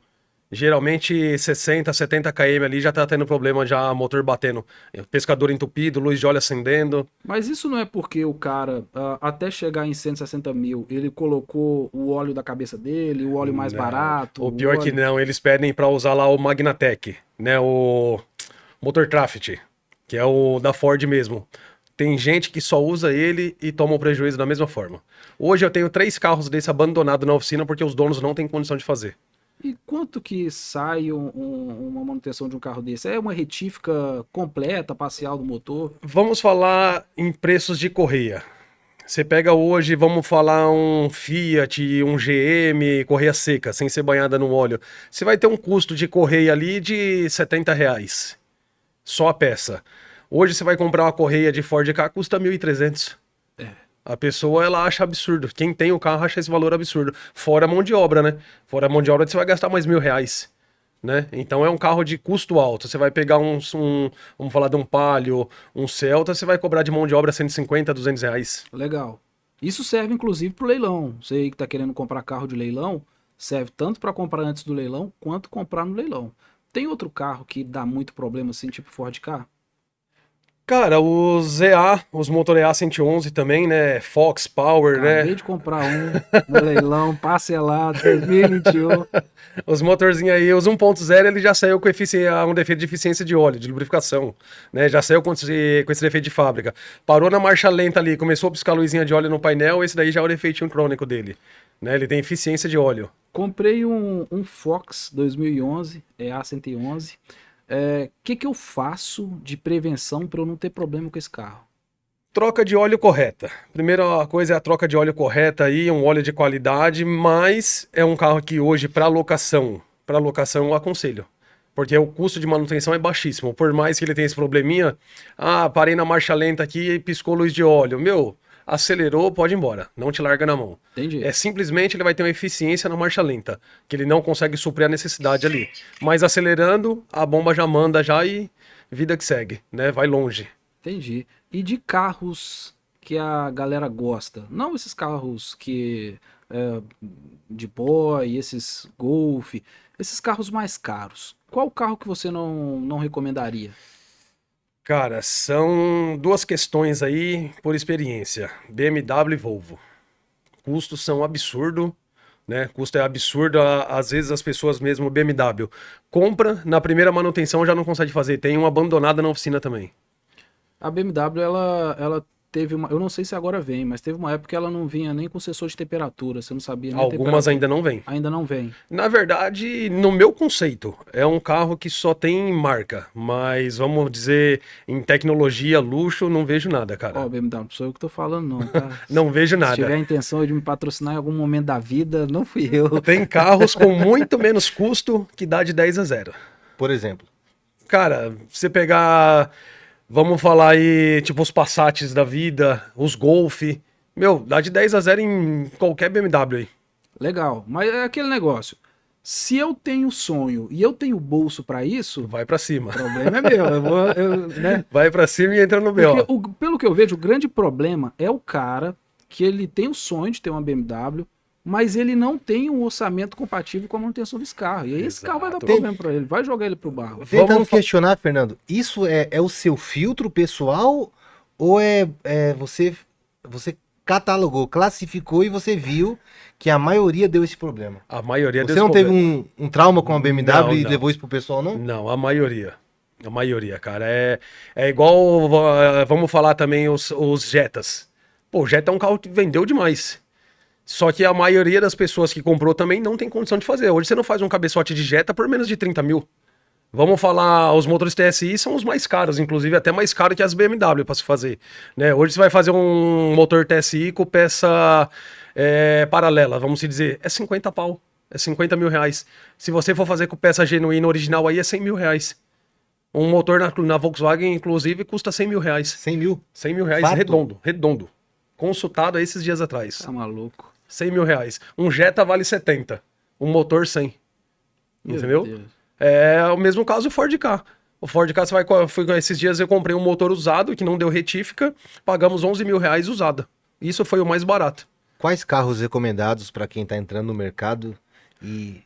Geralmente 60, 70 km ali já tá tendo problema, já motor batendo. Pescador entupido, luz de óleo acendendo. Mas isso não é porque o cara, até chegar em 160 mil, ele colocou o óleo da cabeça dele, o óleo mais Não. barato. O pior que óleo... não, eles pedem pra usar lá o Magnatec, né? O motor Traffic, que é o da Ford mesmo. Tem gente que só usa ele e toma o prejuízo da mesma forma. Hoje eu tenho 3 carros desse abandonados na oficina porque os donos não têm condição de fazer. E quanto que sai uma manutenção de um carro desse? É uma retífica completa, parcial do motor? Vamos falar em preços de correia. Você pega hoje, vamos falar um Fiat, um GM, correia seca, sem ser banhada no óleo. Você vai ter um custo de correia ali de R$ 70. Só a peça. Hoje você vai comprar uma correia de Ford Ka, custa 1.300. A pessoa, ela acha absurdo. Quem tem o carro acha esse valor absurdo. Fora a mão de obra, né? Fora a mão de obra, você vai gastar mais R$ 1.000, né? Então é um carro de custo alto. Você vai pegar vamos falar de um Palio, um Celta, você vai cobrar de mão de obra 150, R$ 200. Legal. Isso serve inclusive para o leilão. Você aí que está querendo comprar carro de leilão, serve tanto para comprar antes do leilão, quanto comprar no leilão. Tem outro carro que dá muito problema assim, tipo Ford Ka? Cara, os EA, os motor EA 111 também, né? Fox Power, Acabei né? de comprar um no leilão, parcelado, 2021. Os motorzinhos aí, os 1.0, ele já saiu com um defeito de eficiência de óleo, de lubrificação, né? Já saiu com esse defeito de fábrica. Parou na marcha lenta ali, começou a piscar a luzinha de óleo no painel, esse daí já é o defeitinho crônico dele, né? Ele tem eficiência de óleo. Comprei um Fox 2011, EA111. Que eu faço de prevenção para eu não ter problema com esse carro? Troca de óleo correta. Primeira coisa é a troca de óleo correta aí, um óleo de qualidade, mas é um carro que hoje para locação eu aconselho. Porque o custo de manutenção é baixíssimo. Por mais que ele tenha esse probleminha, parei na marcha lenta aqui e piscou luz de óleo. Meu, acelerou, pode ir embora. Não te larga na mão. Entendi. É simplesmente ele vai ter uma eficiência na marcha lenta, que ele não consegue suprir a necessidade ali. Mas acelerando, a bomba já manda já e vida que segue, né? Vai longe. Entendi. E de carros que a galera gosta? Não esses carros de boy, esses Golf, esses carros mais caros. Qual carro que você não recomendaria? Cara, são duas questões aí por experiência. BMW e Volvo. Custos são absurdo, né? Custo é absurdo. Às vezes as pessoas mesmo, BMW, compra, na primeira manutenção já não consegue fazer. Tem uma abandonada na oficina também. A BMW, ela teve uma... Eu não sei se agora vem, mas teve uma época que ela não vinha nem com sensor de temperatura. Você não sabia nem a Algumas temperatura. ainda não vêm. Ainda não vem. Na verdade, no meu conceito, é um carro que só tem marca. Mas, vamos dizer, em tecnologia, luxo, não vejo nada, cara. Ó, BMW, não sou eu que tô falando não, tá? Não vejo Se tiver nada. a intenção de me patrocinar em algum momento da vida, não fui eu. Tem carros com muito menos custo que dá de 10 a 0. Por exemplo. Cara, você pegar, vamos falar aí, tipo os Passats da vida, os Golf, meu, dá de 10 a 0 em qualquer BMW aí. Legal, mas é aquele negócio. Se eu tenho sonho e eu tenho bolso pra isso, Vai pra cima. o problema é meu. Né? Vai pra cima e entra no Porque, BO. pelo que eu vejo, o grande problema é o cara que ele tem o sonho de ter uma BMW, mas ele não tem um orçamento compatível com a manutenção desse carro. E aí esse carro vai dar Exato. problema pra ele, vai jogar ele pro barro. Tentando Vamos fa- questionar, Fernando, isso é o seu filtro pessoal ou você catalogou, classificou e você viu que a maioria deu esse problema? A maioria Você desse não teve problema. um trauma com a BMW Não, e não. levou isso pro pessoal, não? Não, a maioria. A maioria, cara. É igual, vamos falar também os Jettas. Pô, o Jetta é um carro que vendeu demais. Só que a maioria das pessoas que comprou também não tem condição de fazer. Hoje você não faz um cabeçote de Jetta por menos de 30 mil. Vamos falar, os motores TSI são os mais caros, inclusive até mais caro que as BMW para se fazer, né? Hoje você vai fazer um motor TSI com peça paralela, vamos dizer, é 50 pau, é 50 mil reais. Se você for fazer com peça genuína original aí é 100 mil reais. Um motor na Volkswagen, inclusive, custa 100 mil reais. 100 mil. 100 mil reais Fato. redondo. Consultado esses dias atrás. Tá maluco. 100 mil reais. Um Jetta vale 70. Um motor 100. Meu Entendeu? Deus. É o mesmo caso do Ford Ka. O Ford Ka, esses dias eu comprei um motor usado que não deu retífica, pagamos 11 mil reais usada. Isso foi o mais barato. Quais carros recomendados para quem está entrando no mercado e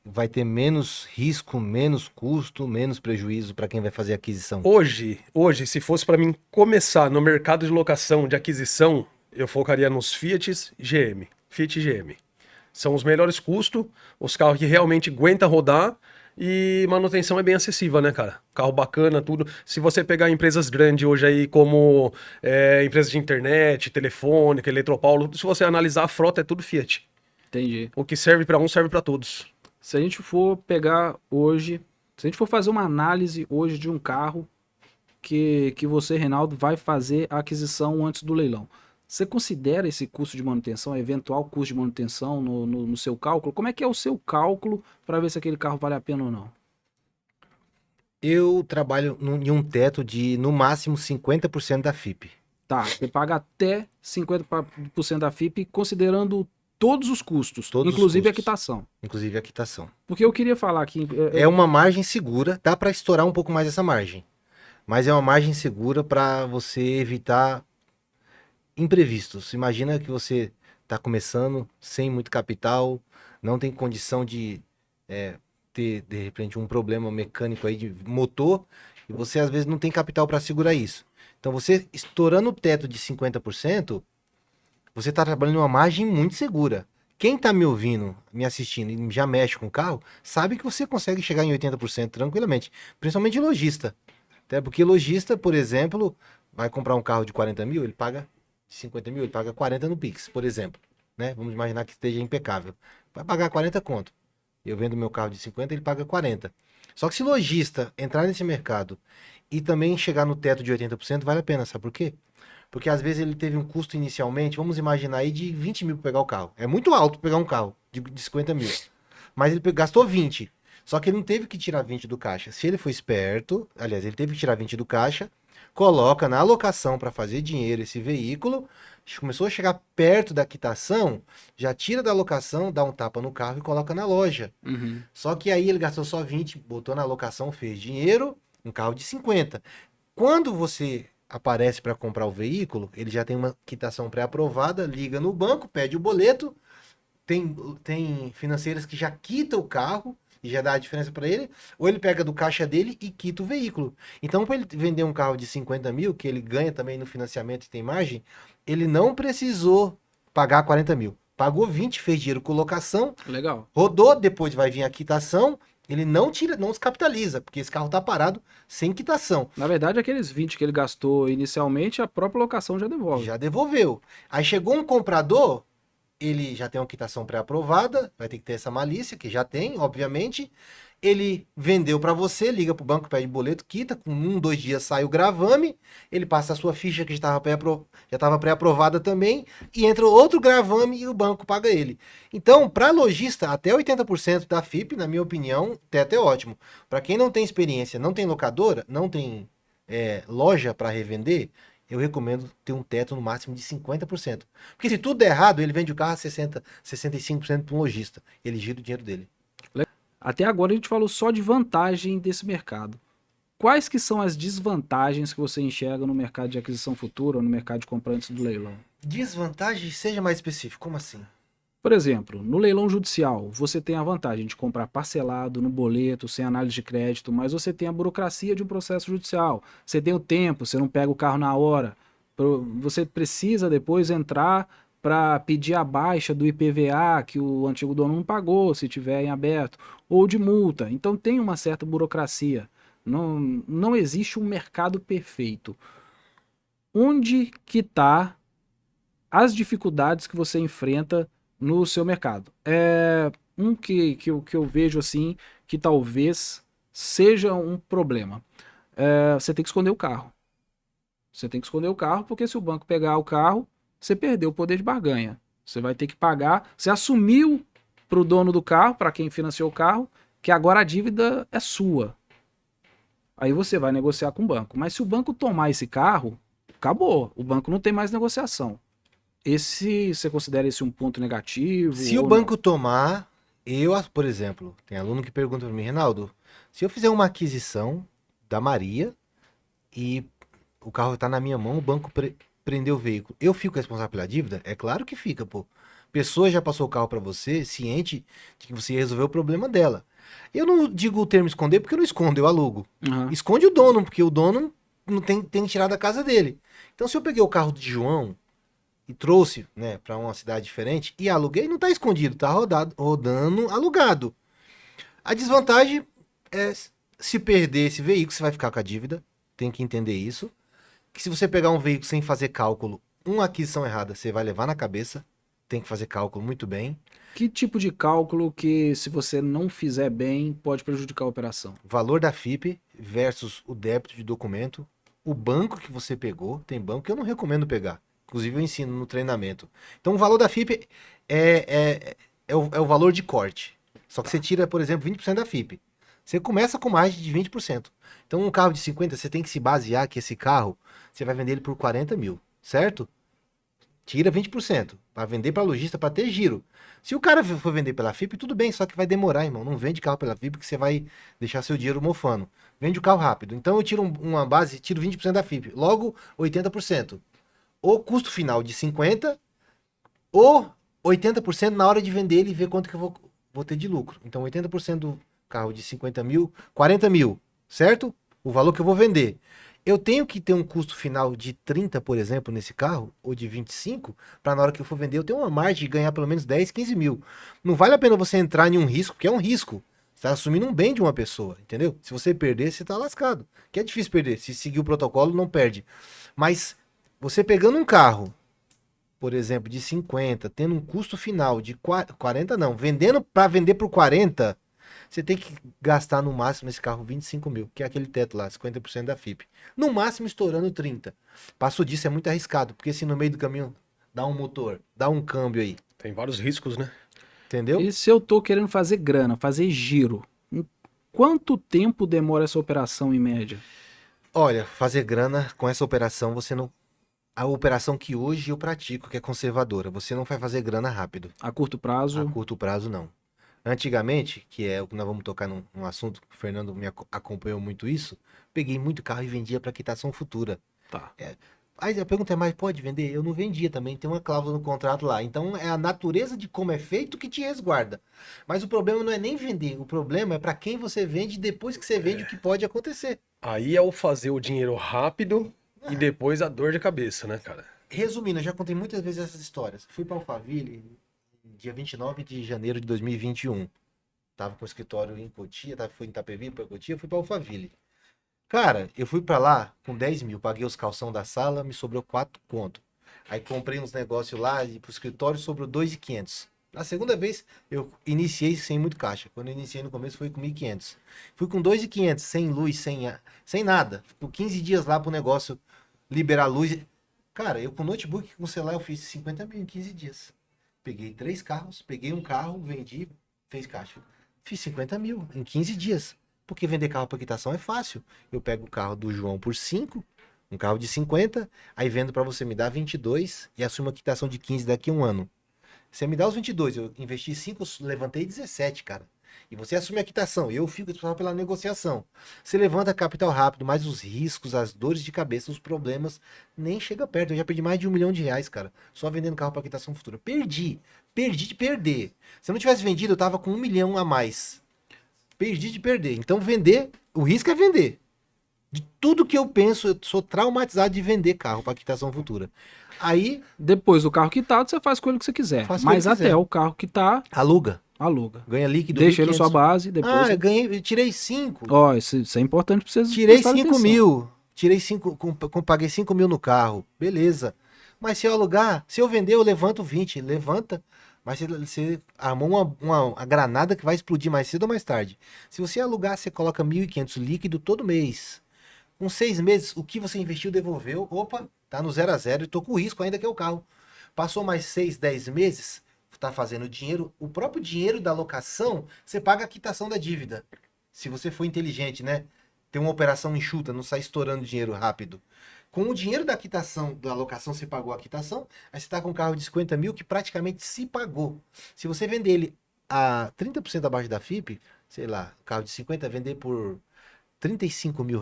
vai ter menos risco, menos custo, menos prejuízo para quem vai fazer a aquisição? Hoje, se fosse para mim começar no mercado de locação, de aquisição, eu focaria nos Fiat GM. Fiat e GM. São os melhores custos, os carros que realmente aguentam rodar e manutenção é bem acessível, né, cara? Carro bacana, tudo. Se você pegar empresas grandes hoje aí, como empresas de internet, telefônica, Eletropaulo, se você analisar a frota, é tudo Fiat. Entendi. O que serve para um, serve para todos. Se a gente for pegar hoje, se a gente for fazer uma análise hoje de um carro que você, Reinaldo, vai fazer a aquisição antes do leilão, você considera esse custo de manutenção, eventual custo de manutenção no seu cálculo? Como é que é o seu cálculo para ver se aquele carro vale a pena ou não? Eu trabalho em um teto de, no máximo, 50% da FIP. Tá, você paga até 50% da FIP, considerando todos os custos, Todos os inclusive a custos. quitação. Inclusive a quitação. Porque eu queria falar aqui... É uma margem segura, dá para estourar um pouco mais essa margem. Mas é uma margem segura para você evitar imprevistos. Imagina que você está começando sem muito capital, não tem condição de ter, de repente, um problema mecânico aí de motor, e você às vezes não tem capital para segurar isso. Então você estourando o teto de 50%, você está trabalhando uma margem muito segura. Quem está me ouvindo, me assistindo e já mexe com o carro, sabe que você consegue chegar em 80% tranquilamente, principalmente lojista. Até porque lojista, por exemplo, vai comprar um carro de 40 mil, ele paga 50 mil, ele paga 40 no Pix, por exemplo. Né? Vamos imaginar que esteja impecável. Vai pagar 40 conto. Eu vendo meu carro de 50, ele paga 40. Só que se lojista entrar nesse mercado e também chegar no teto de 80%, vale a pena, sabe por quê? Porque às vezes ele teve um custo inicialmente, vamos imaginar aí, de 20 mil para pegar o carro. É muito alto pegar um carro de 50 mil. Mas ele gastou 20. Só que ele não teve que tirar 20 do caixa. Se ele for esperto, aliás, ele teve que tirar 20 do caixa, coloca na alocação para fazer dinheiro esse veículo, começou a chegar perto da quitação, já tira da alocação, dá um tapa no carro e coloca na loja. Uhum. Só que aí ele gastou só 20, botou na alocação, fez dinheiro, um carro de 50. Quando você aparece para comprar o veículo, ele já tem uma quitação pré-aprovada, liga no banco, pede o boleto, tem financeiras que já quita o carro e já dá a diferença para ele, ou ele pega do caixa dele e quita o veículo. Então, para ele vender um carro de 50 mil, que ele ganha também no financiamento e tem margem, ele não precisou pagar 40 mil. Pagou 20, fez dinheiro com locação, Legal. rodou, depois vai vir a quitação, ele não tira, não descapitaliza, porque esse carro tá parado sem quitação. Na verdade, aqueles 20 que ele gastou inicialmente, a própria locação já devolve. Já devolveu. Aí chegou um comprador, ele já tem uma quitação pré-aprovada, vai ter que ter essa malícia, que já tem, obviamente. Ele vendeu para você, liga pro banco, pede boleto, quita, com 1, 2 dias sai o gravame, ele passa a sua ficha que já estava pré-aprovada também, e entra outro gravame e o banco paga ele. Então, para lojista, até 80% da FIP, na minha opinião, teto é ótimo. Para quem não tem experiência, não tem locadora, não tem loja para revender, eu recomendo ter um teto no máximo de 50%. Porque se tudo der errado, ele vende o carro a 60%, 65% para um lojista. Ele gira o dinheiro dele. Até agora a gente falou só de vantagem desse mercado. Quais que são as desvantagens que você enxerga no mercado de aquisição futura ou no mercado de compra antes do leilão? Desvantagem, seja mais específico. Como assim? Por exemplo, no leilão judicial, você tem a vantagem de comprar parcelado, no boleto, sem análise de crédito, mas você tem a burocracia de um processo judicial. Você tem o tempo, você não pega o carro na hora. Você precisa depois entrar para pedir a baixa do IPVA que o antigo dono não pagou, se tiver em aberto, ou de multa. Então tem uma certa burocracia. Não existe um mercado perfeito. Onde que está as dificuldades que você enfrenta no seu mercado? Que eu vejo assim, que talvez seja um problema. Você tem que esconder o carro. Você tem que esconder o carro, porque se o banco pegar o carro, você perdeu o poder de barganha. Você vai ter que pagar. Você assumiu para o dono do carro, para quem financiou o carro, que agora a dívida é sua. Aí você vai negociar com o banco. Mas se o banco tomar esse carro, acabou. O banco não tem mais negociação. Você considera esse um ponto negativo? Se o banco tomar, por exemplo, tem aluno que pergunta para mim, Reinaldo, se eu fizer uma aquisição da Maria e o carro está na minha mão, o banco prender o veículo, eu fico responsável pela dívida? É claro que fica, pô. Pessoa já passou o carro para você, ciente de que você ia resolver o problema dela. Eu não digo o termo esconder porque eu não escondo, eu alugo. Aham. Esconde o dono, porque o dono não tem que tirar da casa dele. Então, se eu peguei o carro de João e trouxe, né, para uma cidade diferente e aluguei, não tá escondido, tá rodando alugado. A desvantagem é se perder esse veículo, você vai ficar com a dívida. Tem que entender isso. Que se você pegar um veículo sem fazer cálculo, uma aquisição errada, você vai levar na cabeça. Tem que fazer cálculo muito bem. Que tipo de cálculo que, se você não fizer bem, pode prejudicar a operação? Valor da FIP versus o débito de documento. O banco que você pegou, tem banco que eu não recomendo pegar. Inclusive eu ensino no treinamento. Então o valor da FIP é o valor de corte. Só que você tira, por exemplo, 20% da FIP. Você começa com mais de 20%. Então um carro de 50, você tem que se basear que esse carro, você vai vender ele por 40 mil, certo? Tira 20% para vender para lojista, para ter giro. Se o cara for vender pela FIP, tudo bem, só que vai demorar, irmão. Não vende carro pela FIP que você vai deixar seu dinheiro mofando. Vende o carro rápido. Então eu tiro uma base, tiro 20% da FIP, logo 80%. Ou custo final de 50, ou 80% na hora de vender ele e ver quanto que eu vou ter de lucro. Então 80% do carro de 50 mil, 40 mil, certo? O valor que eu vou vender. Eu tenho que ter um custo final de 30, por exemplo, nesse carro, ou de 25, para na hora que eu for vender eu ter uma margem de ganhar pelo menos 10, 15 mil. Não vale a pena você entrar em um risco, porque é um risco. Você está assumindo um bem de uma pessoa, entendeu? Se você perder, você está lascado. Que é difícil perder. Se seguir o protocolo, não perde. Mas você pegando um carro, por exemplo, de 50, tendo um custo final de 40, não, vendendo para vender por 40, você tem que gastar no máximo esse carro 25 mil, que é aquele teto lá, 50% da FIP. No máximo estourando 30. Passou disso é muito arriscado, porque se no meio do caminho dá um motor, dá um câmbio aí, Tem vários riscos, né? entendeu? E se eu tô querendo fazer grana, fazer giro, em quanto tempo demora essa operação em média? Olha, fazer grana com essa operação, você não. A operação que hoje eu pratico, que é conservadora, você não vai fazer grana rápido. A curto A prazo? curto prazo, não. Antigamente, que é o que nós vamos tocar num assunto, que o Fernando me acompanhou muito isso, peguei muito carro e vendia para quitação futura. Tá. Aí a pergunta é, mas pode vender? Eu não vendia também, tem uma cláusula no contrato lá. Então é a natureza de como é feito que te resguarda. Mas o problema não é nem vender, o problema é para quem você vende depois que você vende o que pode acontecer. Aí é o fazer o dinheiro rápido e depois a dor de cabeça, né, cara? Resumindo, eu já contei muitas vezes essas histórias. Fui para Alphaville dia 29 de janeiro de 2021. Tava com o escritório em Cotia, fui em Itapevi, para Cotia, fui para Alphaville. Cara, eu fui pra lá com 10 mil, paguei os calção da sala, me sobrou 4 conto. Aí comprei uns negócios lá e pro escritório sobrou 2.500. Na segunda vez eu iniciei sem muito caixa. Quando eu iniciei no começo foi com 1.500. Fui com 2.500, sem luz, sem nada. Ficou 15 dias lá pro negócio liberar luz. Cara, eu com notebook, com celular, eu fiz 50 mil em 15 dias. Peguei 3 carros, peguei um carro, vendi, fez caixa. Fiz 50 mil em 15 dias. Porque vender carro para quitação é fácil. Eu pego o carro do João por 5, um carro de 50, aí vendo para você me dar 22 e assumo a quitação de 15 daqui a um ano. Você me dá os 22, eu investi 5, levantei 17, cara. E você assume a quitação, eu fico responsável pela negociação. Você levanta capital rápido, mas os riscos, as dores de cabeça, os problemas, nem chega perto. Eu já perdi mais de R$1 milhão, cara, só vendendo carro para quitação futura. Perdi de perder. Se eu não tivesse vendido, eu tava com 1 milhão a mais. Perdi de perder. Então vender, o risco é vender. De tudo que eu penso, eu sou traumatizado de vender carro para quitação futura. Aí, Depois do carro quitado, você faz com ele o que você quiser. Faço Mas com ele que até quiser. o carro quitar, aluga. aluga. Ganha líquido. Deixa ele na 1.500. sua base, depois. Ah, você- eu ganhei, eu tirei 5. Ó, isso é importante pra vocês. Tirei prestarem 5 atenção. mil. Tirei 5, paguei 5 mil no carro. Beleza. Mas se eu alugar, se eu vender, eu levanto 20. Levanta. Mas você armou uma granada que vai explodir mais cedo ou mais tarde. Se você alugar, você coloca 1.500 líquido todo mês. Com 6 meses, o que você investiu devolveu. Opa, tá no 0 a 0 e tô com risco ainda que é o carro. Passou mais 6, 10 meses, tá fazendo dinheiro. O próprio dinheiro da locação, você paga a quitação da dívida. Se você for inteligente, né? Ter uma operação enxuta, não sai estourando dinheiro rápido. Com o dinheiro da quitação, da locação, você pagou a quitação, aí você tá com um carro de 50 mil que praticamente se pagou. Se você vender ele a 30% abaixo da FIP, sei lá, o carro de 50 vender por R$35 mil,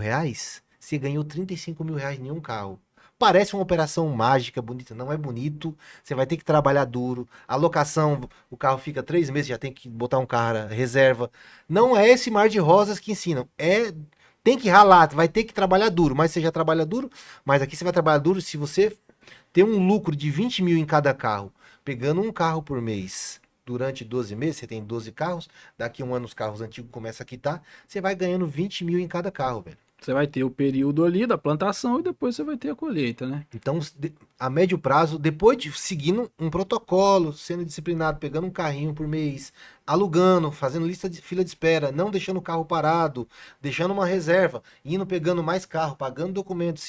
você ganhou R$35 mil em um carro. parece uma operação mágica, bonita. Não é bonito. Você vai ter que trabalhar duro. A locação, o carro fica 3 meses, já tem que botar um carro reserva. Não é esse mar de rosas que ensinam. Tem que ralar, vai ter que trabalhar duro. Mas você já trabalha duro, mas aqui você vai trabalhar duro se você ter um lucro de 20 mil em cada carro, pegando um carro por mês. Durante 12 meses, você tem 12 carros, daqui a um ano os carros antigos começam a quitar, você vai ganhando 20 mil em cada carro, velho. Você vai ter o período ali da plantação e depois você vai ter a colheita, né? Então, a médio prazo, depois de seguindo um protocolo, sendo disciplinado, pegando um carrinho por mês, alugando, fazendo lista de fila de espera, não deixando o carro parado, deixando uma reserva, indo pegando mais carro, pagando documentos.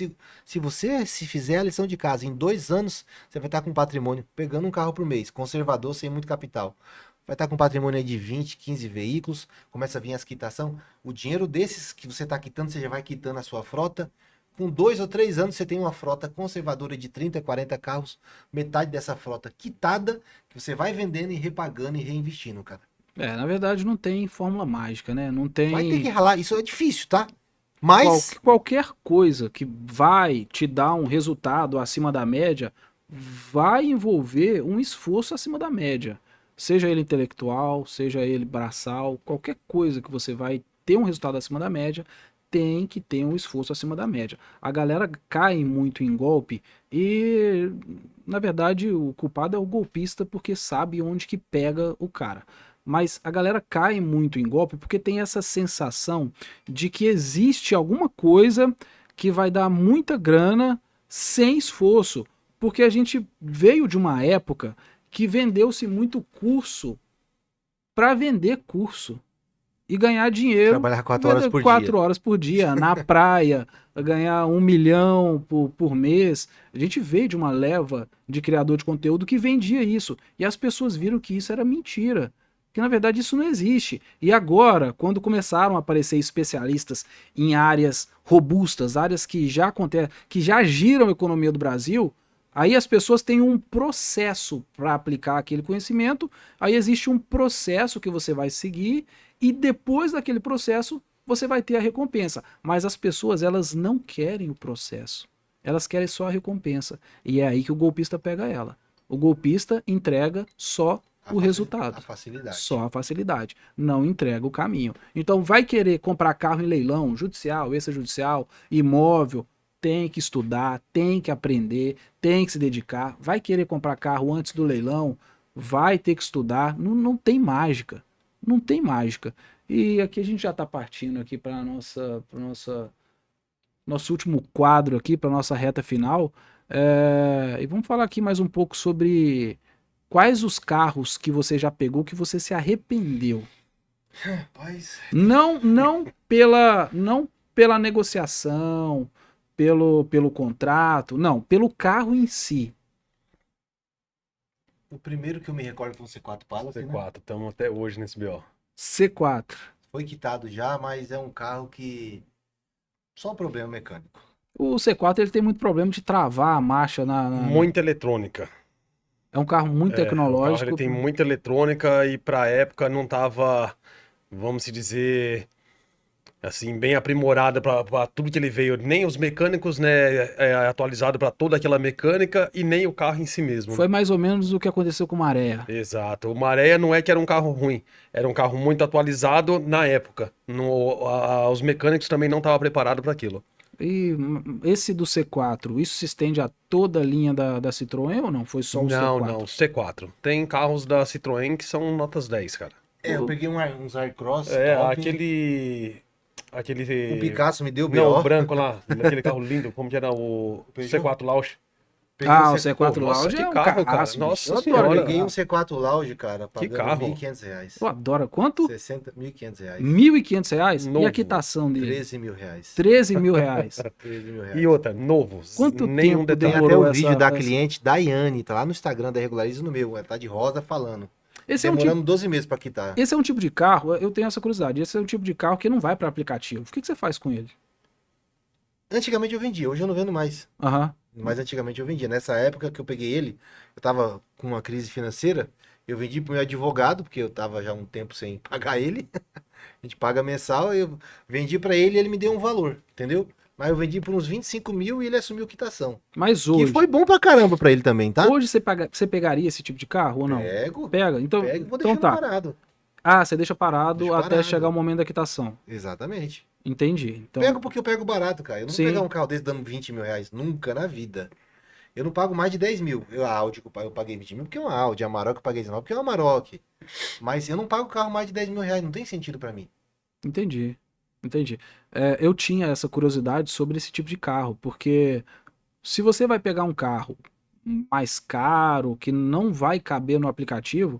Se você se fizer a lição de casa, em 2 anos, você vai estar com patrimônio, pegando um carro por mês, conservador, sem muito capital. Vai estar com patrimônio aí de 20, 15 veículos, começa a vir as quitação. O dinheiro desses que você está quitando, você já vai quitando a sua frota. Com 2 ou 3 anos, você tem uma frota conservadora de 30, 40 carros, metade dessa frota quitada, que você vai vendendo e repagando e reinvestindo, cara. Na verdade não tem fórmula mágica, né? Não tem... Vai ter que ralar, isso é difícil, tá? Mas Qualquer coisa que vai te dar um resultado acima da média vai envolver um esforço acima da média. Seja ele intelectual, seja ele braçal, qualquer coisa que você vai ter um resultado acima da média, tem que ter um esforço acima da média. A galera cai muito em golpe e, na verdade, o culpado é o golpista porque sabe onde que pega o cara. Mas a galera cai muito em golpe porque tem essa sensação de que existe alguma coisa que vai dar muita grana sem esforço. Porque a gente veio de uma época que vendeu-se muito curso para vender curso e ganhar dinheiro. trabalhar 4 horas por 4 dia. horas por dia, na praia, ganhar 1 milhão por mês. A gente veio de uma leva de criador de conteúdo que vendia isso. E as pessoas viram que isso era mentira. Que na verdade isso não existe. E agora, quando começaram a aparecer especialistas em áreas robustas, áreas que já acontecem, que já giram a economia do Brasil, aí as pessoas têm um processo para aplicar aquele conhecimento, aí existe um processo que você vai seguir e depois daquele processo você vai ter a recompensa. Mas as pessoas, elas não querem o processo. Elas querem só a recompensa. E é aí que o golpista pega ela. O golpista entrega só o resultado. A facilidade. Só a facilidade. Não entrega o caminho. Então vai querer comprar carro em leilão, judicial, extrajudicial, imóvel, tem que estudar, tem que aprender, tem que se dedicar. Vai querer comprar carro antes do leilão, vai ter que estudar. Não tem mágica. Não tem mágica. E aqui a gente já está partindo aqui para nosso último quadro aqui, para nossa reta final. E vamos falar aqui mais um pouco sobre quais os carros que você já pegou que você se arrependeu. Rapaz. Não pela negociação, pelo contrato, não, pelo carro em si. O primeiro que eu me recordo foi um C4 Palace, né? C4, estamos até hoje nesse BO. C4. Foi quitado já, mas é um carro que só um problema mecânico. O C4 ele tem muito problema de travar a marcha Muita eletrônica. É um carro muito O carro, tecnológico. ele tem muita eletrônica e pra época não tava, vamos se dizer, assim, bem aprimorada pra tudo que ele veio. Nem os mecânicos, né, atualizado pra toda aquela mecânica e nem o carro em si mesmo. Foi mais ou menos o que aconteceu com o Maré. Exato. O Maré não é que era um carro ruim, era um carro muito atualizado na época. Os mecânicos também não estavam preparados para aquilo. E esse do C4, isso se estende a toda a linha da Citroën ou não? Foi só o Não, C4? não, C4. Tem carros da Citroën que são notas 10, cara. Eu peguei uns Aircross É, top. aquele... O Picasso me deu Não, B.O. o branco lá, aquele carro lindo, como que era o Peugeot? C4 Lounge. Peguei Ah, o um C4 Nossa, Lounge que é um carro, cara. carraço, bicho. Nossa Eu adoro senhora. Eu aquele peguei um carro. C4 Lounge, cara, pagando carro? R$1.500. Eu adoro. Quanto? 60, R$1.500. R$1.500? E Novo. a quitação dele? R$13.000. R$13.000. R$13.000. E outra, novo. Quanto nenhum tempo Tem detalhe. até demorou o vídeo essa- da essa- cliente, Daiane, tá lá no Instagram da Regulariza no meu, ela tá de rosa falando. Esse é um Demorando tipo, 12 meses pra quitar. esse é um tipo de carro, eu tenho essa curiosidade, esse é um tipo de carro que não vai para aplicativo. O que você faz com ele? Antigamente eu vendia, hoje eu não vendo mais. Aham. Mas antigamente eu vendia. Nessa época que eu peguei ele, eu tava com uma crise financeira, eu vendi pro meu advogado, porque eu tava já um tempo sem pagar ele. A gente paga mensal, eu vendi pra ele e ele me deu um valor, entendeu? Mas eu vendi por uns 25 mil e ele assumiu quitação. Mas Que hoje, foi bom pra caramba pra ele também, tá? hoje você pegaria esse tipo de carro ou não? Pego, Pega? Então, pego e vou então deixando tá. parado. Ah, você deixa parado Deixo até parado. chegar o momento da quitação. Exatamente. Entendi. Então, Pego porque eu pego barato, cara. Eu não Sim. vou pegar um carro desse dando 20 mil reais nunca na vida. Eu não pago mais de 10 mil. A Audi eu paguei 20 mil porque é uma Audi. A Amarok eu paguei 19 porque é uma Amarok. Mas eu não pago carro mais de 10 mil reais. Não tem sentido pra mim. entendi. Entendi. Eu tinha essa curiosidade sobre esse tipo de carro, porque se você vai pegar um carro mais caro, que não vai caber no aplicativo,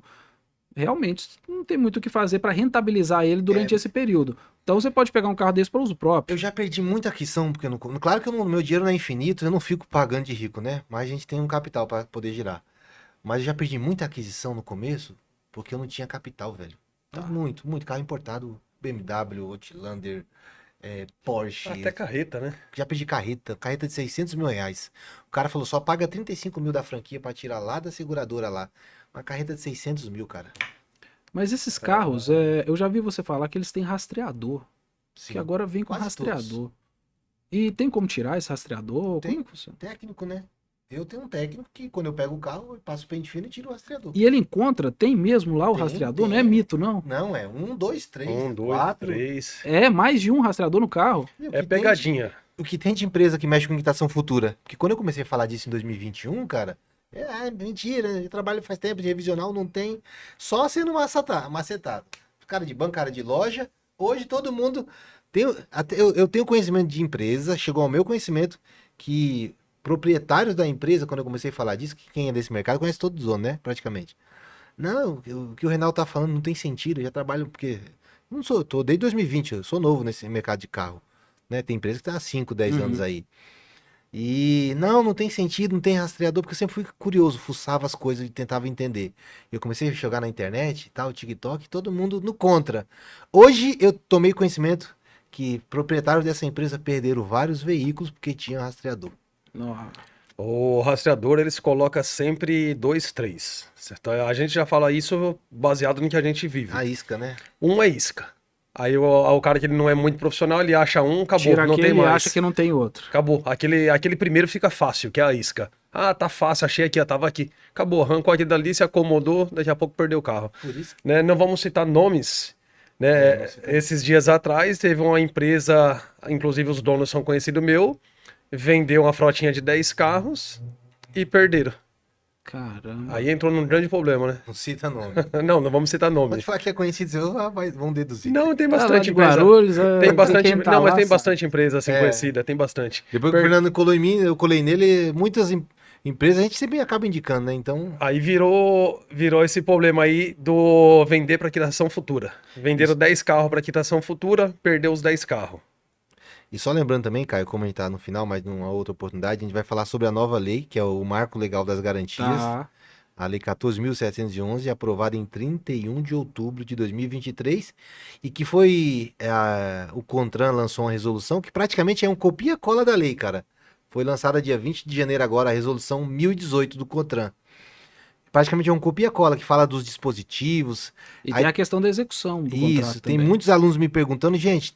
realmente não tem muito o que fazer para rentabilizar ele durante esse período. Então você pode pegar um carro desse para uso próprio. Eu já perdi muita aquisição, porque claro que meu dinheiro não é infinito, eu não fico pagando de rico, né? Mas a gente tem um capital pra poder girar. Mas eu já perdi muita aquisição no começo, porque eu não tinha capital, velho. Tá. Muito, muito. Carro importado, BMW, Outlander, Porsche. Até carreta, né? Já perdi carreta de 600 mil reais. O cara falou, só paga 35 mil da franquia pra tirar lá da seguradora lá. Uma carreta de 600 mil, cara. Mas esses carros, eu já vi você falar que eles têm rastreador, Sim. que agora vem com quase rastreador. E tem como tirar esse rastreador? Tem. Como que funciona? Técnico, né? Eu tenho um técnico que quando eu pego o carro, eu passo o pente fino e tiro o rastreador. E ele encontra, tem mesmo lá o Tem, rastreador? Não tem. é mito, não. Não, é 1, 2, 3, 1, 2, 4. 3. É mais de um rastreador no carro. É pegadinha. O que tem de empresa que mexe com quitação futura? Porque quando eu comecei a falar disso em 2021, cara, mentira, eu trabalho faz tempo de revisional, não tem. Só sendo macetado. Cara de banco, cara de loja. Hoje todo mundo tem. Eu tenho conhecimento de empresa, chegou ao meu conhecimento que proprietários da empresa, quando eu comecei a falar disso, que quem é desse mercado conhece todo o dono, né? Praticamente. Não, o que o Reinaldo tá falando não tem sentido, eu já trabalho porque. Não sou, tô desde 2020, eu sou novo nesse mercado de carro. Né? Tem empresa que tá há 5, 10 anos aí. E não tem sentido, não tem rastreador, porque eu sempre fui curioso, fuçava as coisas e tentava entender. Eu comecei a jogar na internet, tal, TikTok, todo mundo no contra. Hoje eu tomei conhecimento que proprietários dessa empresa perderam vários veículos porque tinha rastreador. Não. O rastreador, eles colocam sempre 2, 3. Certo? A gente já fala isso baseado no que a gente vive. A isca, né? Um é isca. Aí o cara que ele não é muito profissional, ele acha um, acabou, Tira não aquele tem e mais. acha que não tem outro. Acabou. Aquele primeiro fica fácil, que é a isca. Ah, tá fácil, achei aqui, ó, tava aqui. Acabou, arrancou aquele dali, se acomodou, daqui a pouco perdeu o carro. Por isso que Né? Não vamos citar nomes, né? não cita. Esses dias atrás teve uma empresa, inclusive os donos são conhecidos meu, vendeu uma frotinha de 10 carros e perderam. Caramba. Aí entrou num grande problema, né? não cita nome. Não vamos citar Pode nomes. falar que é conhecido, vão deduzir. Não, tem Lá bastante de empresa. Guarulhos, Tem bastante, quem tá não, mas lá tem sabe. bastante empresa assim É. conhecida, tem bastante. Depois que o Fernando colou em mim, eu colei nele, muitas empresas a gente sempre acaba indicando, né? Então, Aí virou esse problema aí do vender para quitação futura. Venderam 10 carros para quitação futura, perdeu os 10 carros. e só lembrando também, Caio, como a gente tá no final, mas numa outra oportunidade, a gente vai falar sobre a nova lei, que é o Marco Legal das Garantias, Tá. a Lei 14.711, aprovada em 31 de outubro de 2023, e que foi, o CONTRAN lançou uma resolução que praticamente é um copia-cola da lei, cara. Foi lançada dia 20 de janeiro agora, a resolução 1018 do CONTRAN. Praticamente é um copia-cola que fala dos dispositivos. E Aí- tem a questão da execução do Isso, contrato tem também. muitos alunos me perguntando, gente,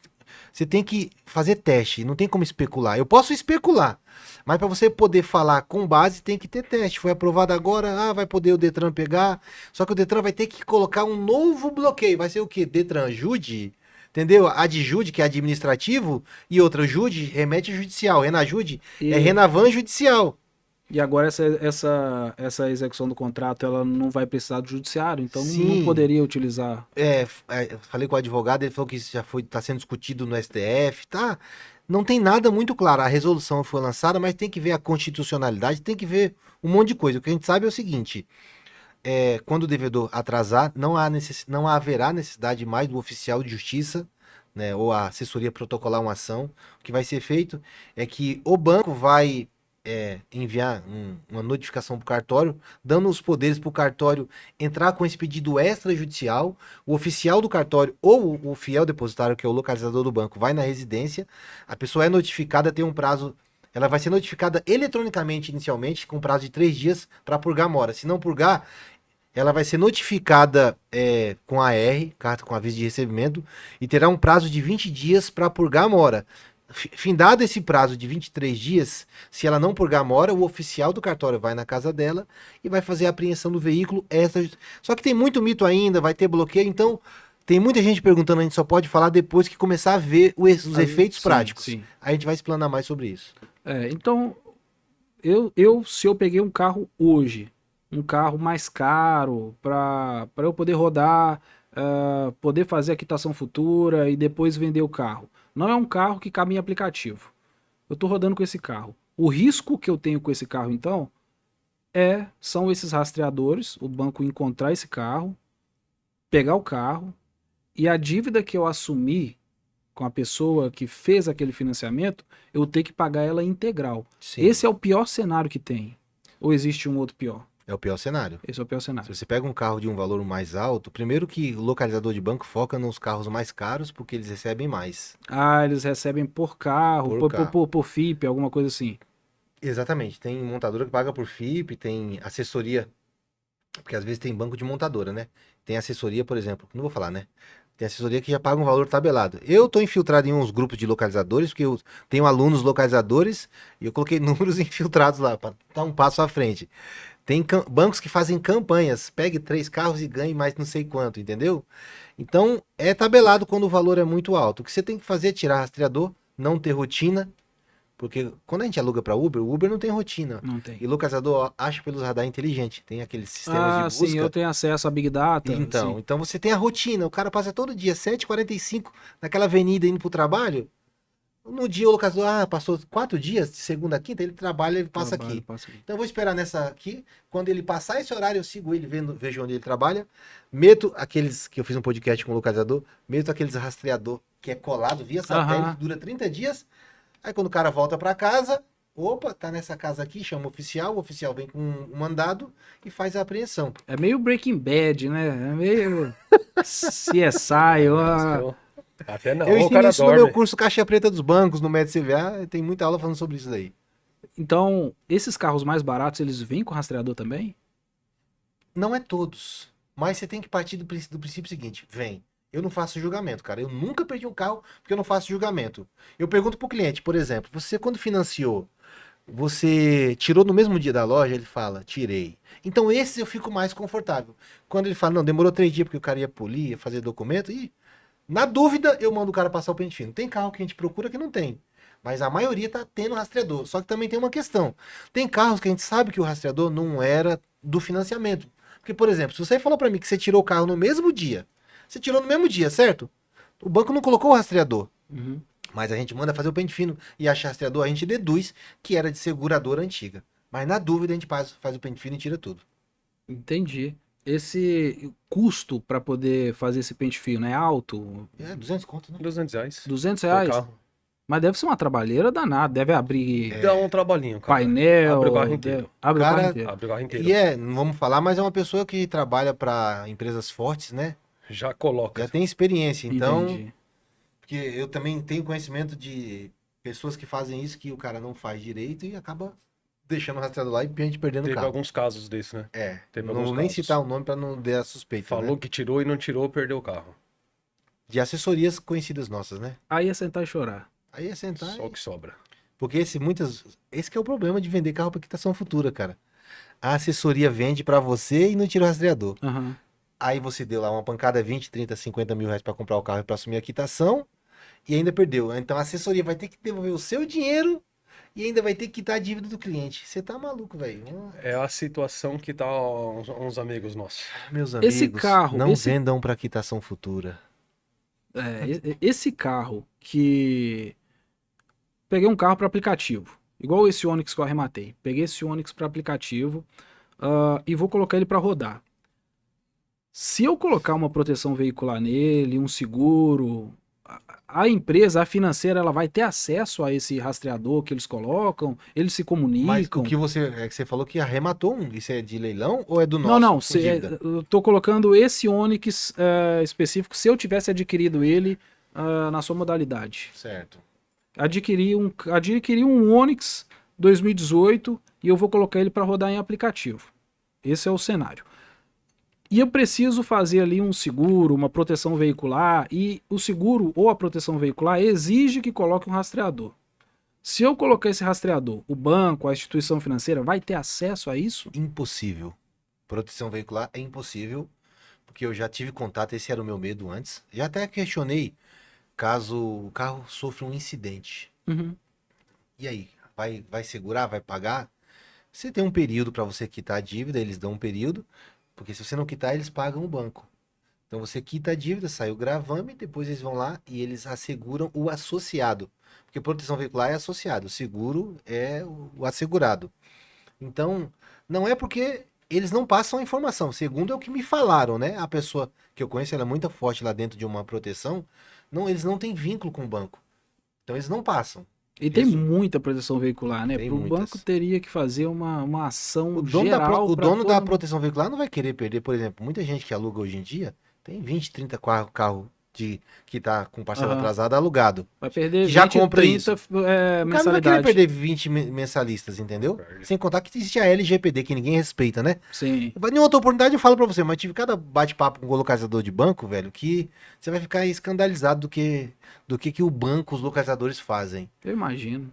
você tem que fazer teste, não tem como especular. Eu posso especular, mas para você poder falar com base tem que ter teste. Foi aprovado agora, vai poder o Detran pegar, só que o Detran vai ter que colocar um novo bloqueio. Vai ser o quê? Detran Jude, entendeu? Adjude, que é administrativo, e outra Jude, remete judicial. Renajude E- é Renavan judicial. E agora essa execução do contrato, ela não vai precisar do judiciário, então Sim. não poderia utilizar. Falei com o advogado, ele falou que isso já está sendo discutido no STF, tá? Não tem nada muito claro. A resolução foi lançada, mas tem que ver a constitucionalidade, tem que ver um monte de coisa. O que a gente sabe é o seguinte: quando o devedor atrasar, não haverá necessidade mais do oficial de justiça, né, ou a assessoria protocolar uma ação. O que vai ser feito é que o banco vai enviar uma notificação para o cartório, dando os poderes para o cartório entrar com esse pedido extrajudicial. O oficial do cartório ou o fiel depositário, que é o localizador do banco, vai na residência. A pessoa é notificada, tem um prazo. Ela vai ser notificada eletronicamente inicialmente, com prazo de 3 dias para purgar a mora. Se não purgar, ela vai ser notificada com a AR, carta com aviso de recebimento, e terá um prazo de 20 dias para purgar a mora. Findado esse prazo de 23 dias, se ela não purgar a mora, o oficial do cartório vai na casa dela e vai fazer a apreensão do veículo. Só que tem muito mito ainda, vai ter bloqueio, então tem muita gente perguntando, a gente só pode falar depois que começar a ver os efeitos Sim, práticos. sim. Aí a gente vai explanar mais sobre isso. Então, se eu peguei um carro hoje, um carro mais caro, para eu poder rodar, poder fazer a quitação futura e depois vender o carro. Não é um carro que cabe em aplicativo. Eu estou rodando com esse carro. O risco que eu tenho com esse carro, então, são esses rastreadores, o banco encontrar esse carro, pegar o carro, e a dívida que eu assumi com a pessoa que fez aquele financiamento, eu ter que pagar ela integral. Sim. Esse é o pior cenário que tem. Ou existe um outro pior? É o pior cenário. Esse é o pior Se cenário. você pega um carro de um valor mais alto, primeiro que o localizador de banco foca nos carros mais caros porque eles recebem mais. Eles recebem por carro, Por carro. por FIP, alguma coisa assim. Exatamente. Tem montadora que paga por FIP, tem assessoria, porque às vezes tem banco de montadora, né? Tem assessoria, por exemplo, não vou falar, né? Tem assessoria que já paga um valor tabelado. Eu tô infiltrado em uns grupos de localizadores, porque eu tenho alunos localizadores e eu coloquei números infiltrados lá, para dar um passo à frente. Tem bancos que fazem campanhas, pegue 3 carros e ganhe mais não sei quanto, entendeu? Então, é tabelado quando o valor é muito alto. O que você tem que fazer é tirar rastreador, não ter rotina, porque quando a gente aluga para Uber, o Uber não tem rotina. Não tem. E localizador acha pelos radar inteligente, tem aqueles sistemas de busca. Sim, eu tenho acesso a Big Data. Então, sim. então você tem a rotina, o cara passa todo dia, 7h45, naquela avenida indo pro trabalho. No dia o localizador, passou 4 dias, de segunda a quinta, ele trabalha, ele passa Trabalho, aqui. passa aqui. Então eu vou esperar nessa aqui. Quando ele passar esse horário, eu sigo ele, vejo onde ele trabalha. Meto aqueles que eu fiz um podcast com o localizador, meto aqueles rastreador que é colado via satélite, Aham. dura 30 dias. Aí quando o cara volta para casa, opa, tá nessa casa aqui, chama o oficial vem com um mandado e faz a apreensão. É meio Breaking Bad, né? É meio CSI. Até não, Eu o ensino cara isso no dorme. meu curso Caixa Preta dos Bancos, no Médio CVA, tem muita aula falando sobre isso daí. Então, esses carros mais baratos, eles vêm com rastreador também? Não é todos, mas você tem que partir do princípio seguinte, vem. Eu não faço julgamento, cara. Eu nunca perdi um carro porque eu não faço julgamento. Eu pergunto pro cliente, por exemplo, você quando financiou, você tirou no mesmo dia da loja? Ele fala, tirei. Então esse eu fico mais confortável. Quando ele fala, não, demorou 3 dias porque o cara ia polir, ia fazer documento, e na dúvida eu mando o cara passar o pente fino. Tem carro que a gente procura que não tem, mas a maioria tá tendo rastreador. Só que também tem uma questão. Tem carros que a gente sabe que o rastreador não era do financiamento. Porque, por exemplo, se você falou para mim que você tirou o carro no mesmo dia, você tirou no mesmo dia, certo? O banco não colocou o rastreador. Uhum. Mas a gente manda fazer o pente fino e acha rastreador, a gente deduz que era de seguradora antiga. Mas na dúvida a gente faz o pente fino e tira tudo. Entendi. Esse custo para poder fazer esse pente fino é alto? É 200 conto, né? R$200 R$200? por carro. Mas deve ser uma trabalheira danada. Deve abrir Dá um trabalhinho, cara. painel. Abre o carro inteiro. Abre o Cara, carro inteiro. Abre o carro inteiro. E não vamos falar, mas é uma pessoa que trabalha para empresas fortes, né? Já coloca. Já tem experiência, então. Entendi. Porque eu também tenho conhecimento de pessoas que fazem isso que o cara não faz direito e acaba deixando o rastreador lá e a gente perdendo o Teve carro. alguns casos desses, né? Teve Não alguns vou nem casos. citar o nome para não dar suspeita, Falou né? que tirou e não tirou, perdeu o carro. De assessorias conhecidas nossas, né? Aí é sentar e chorar. Aí é sentar. Só o que sobra. Porque esse que é o problema de vender carro para quitação futura, cara. A assessoria vende para você e não tira o rastreador. Aham. Aí você deu lá uma pancada 20, 30, 50 mil reais para comprar o carro e para assumir a quitação e ainda perdeu. Então a assessoria vai ter que devolver o seu dinheiro e ainda vai ter que quitar a dívida do cliente. Você tá maluco, velho. É a situação que tá uns amigos nossos. Meus amigos, Esse carro, não vendam para quitação futura. Esse carro que... Peguei um carro para aplicativo. Igual esse Onix que eu arrematei. Peguei esse Onix para aplicativo e vou colocar ele para rodar. Se eu colocar uma proteção veicular nele, um seguro, a empresa, a financeira, ela vai ter acesso a esse rastreador que eles colocam, eles se Mas comunicam. o que você falou que arrematou isso é de leilão ou é do nosso? Não, com dívida? eu tô colocando esse Onix específico, se eu tivesse adquirido ele na sua modalidade. Certo. Adquiri um Onix 2018 e eu vou colocar ele para rodar em aplicativo. Esse é o cenário. E eu preciso fazer ali um seguro, uma proteção veicular, e o seguro ou a proteção veicular exige que coloque um rastreador. Se eu colocar esse rastreador, o banco, a instituição financeira vai ter acesso a isso? Impossível. Proteção veicular é impossível, porque eu já tive contato, esse era o meu medo antes. Já até questionei caso o carro sofra um incidente. Uhum. E aí, vai segurar, vai pagar? Você tem um período para você quitar a dívida, eles dão um período, porque se você não quitar, eles pagam o banco. Então você quita a dívida, sai o gravame, depois eles vão lá e eles asseguram o associado. Porque proteção veicular é associado, o seguro é o assegurado. Então, não é porque eles não passam a informação. Segundo é o que me falaram, né? A pessoa que eu conheço, ela é muito forte lá dentro de uma proteção. Não, eles não têm vínculo com o banco. Então eles não passam. E tem Isso. muita proteção veicular, né? Tem Para o muitas. banco teria que fazer uma ação O dono geral. o pra dono todo da mundo. proteção veicular não vai querer perder, por exemplo, muita gente que aluga hoje em dia tem 20, 30 carro que tá com parcela Aham. atrasada alugado. Vai perder Que já 20, compra 30 isso. O cara não vai mensalidade. querer perder 20 mensalistas, entendeu? Perde. Sem contar que existe a LGPD, que ninguém respeita, né? Sim. Em outra oportunidade eu falo pra você, mas tive cada bate-papo com o localizador de banco, velho, que você vai ficar escandalizado do que o banco, os localizadores fazem. Eu imagino.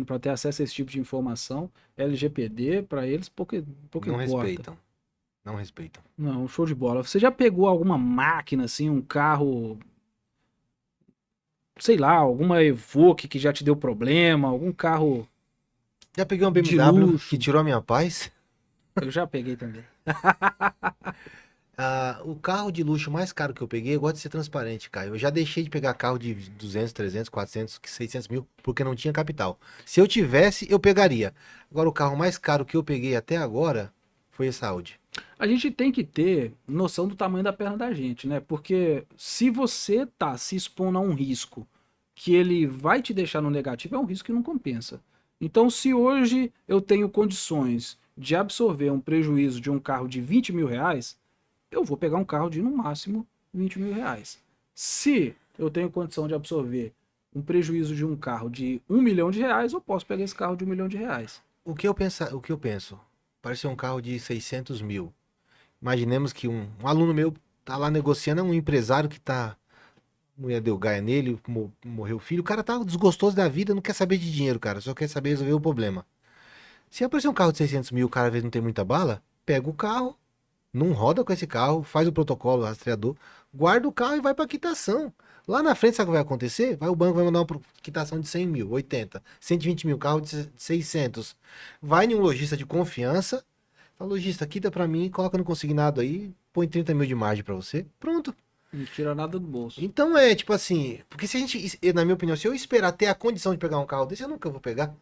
Para ter acesso a esse tipo de informação, LGPD, para eles, pouco Não importa. respeitam. Não respeitam. Não, show de bola. Você já pegou alguma máquina, assim, um carro, sei lá, alguma Evoque que já te deu problema, algum carro... Já peguei uma De BMW luxo. que tirou a minha paz. Eu já peguei também. O carro de luxo mais caro que eu peguei, eu gosto de ser transparente, cara. Eu já deixei de pegar carro de 200, 300, 400, 600 mil, porque não tinha capital. Se eu tivesse, eu pegaria. Agora, o carro mais caro que eu peguei até agora foi esse Audi. A gente tem que ter noção do tamanho da perna da gente, né? Porque se você tá se expondo a um risco que ele vai te deixar no negativo, é um risco que não compensa. Então, se hoje eu tenho condições de absorver um prejuízo de um carro de 20 mil reais, eu vou pegar um carro de, no máximo, 20 mil reais. Se eu tenho condição de absorver um prejuízo de um carro de 1 milhão de reais, eu posso pegar esse carro de 1 milhão de reais. O que eu penso? Parece um carro de 600 mil. Imaginemos que um aluno meu tá lá negociando, é um empresário que tá... A mulher deu gaia nele, morreu o filho. O cara tá desgostoso da vida, não quer saber de dinheiro, cara. Só quer saber resolver o problema. Se aparecer um carro de 600 mil, o cara às vezes não tem muita bala, pega o carro, não roda com esse carro, faz o protocolo, o rastreador, guarda o carro e vai para quitação. Lá na frente, sabe o que vai acontecer? O banco vai mandar uma quitação de 100 mil, 80, 120 mil, carro de 600. Vai em um lojista de confiança, fala, lojista, quita para mim, coloca no consignado aí, põe 30 mil de margem para você, pronto. Não tira nada do bolso. Então é tipo assim, porque se a gente, na minha opinião, se eu esperar ter a condição de pegar um carro desse, eu nunca vou pegar.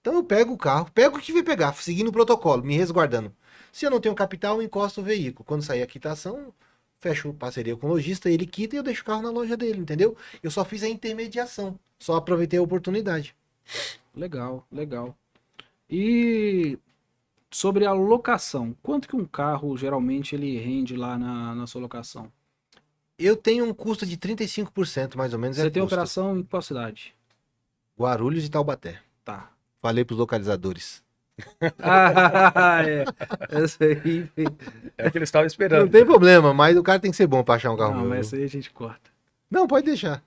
Então eu pego o carro, pego o que vai pegar, seguindo o protocolo, me resguardando. Se eu não tenho capital, eu encosto o veículo. Quando sair a quitação, fecho parceria com o lojista, ele quita e eu deixo o carro na loja dele, entendeu? Eu só fiz a intermediação, só aproveitei a oportunidade. Legal, legal. E sobre a locação, quanto que um carro geralmente ele rende lá na sua locação? Eu tenho um custo de 35% mais ou menos. Você é tem custo. operação em qual cidade? Guarulhos e Taubaté. Tá. Falei pros localizadores. Ah, é. Essa aí. É o que eles estavam Não esperando. tem problema, mas o cara tem que ser bom pra achar um carro Não, meu. mas viu? essa aí a gente corta. Não, pode deixar.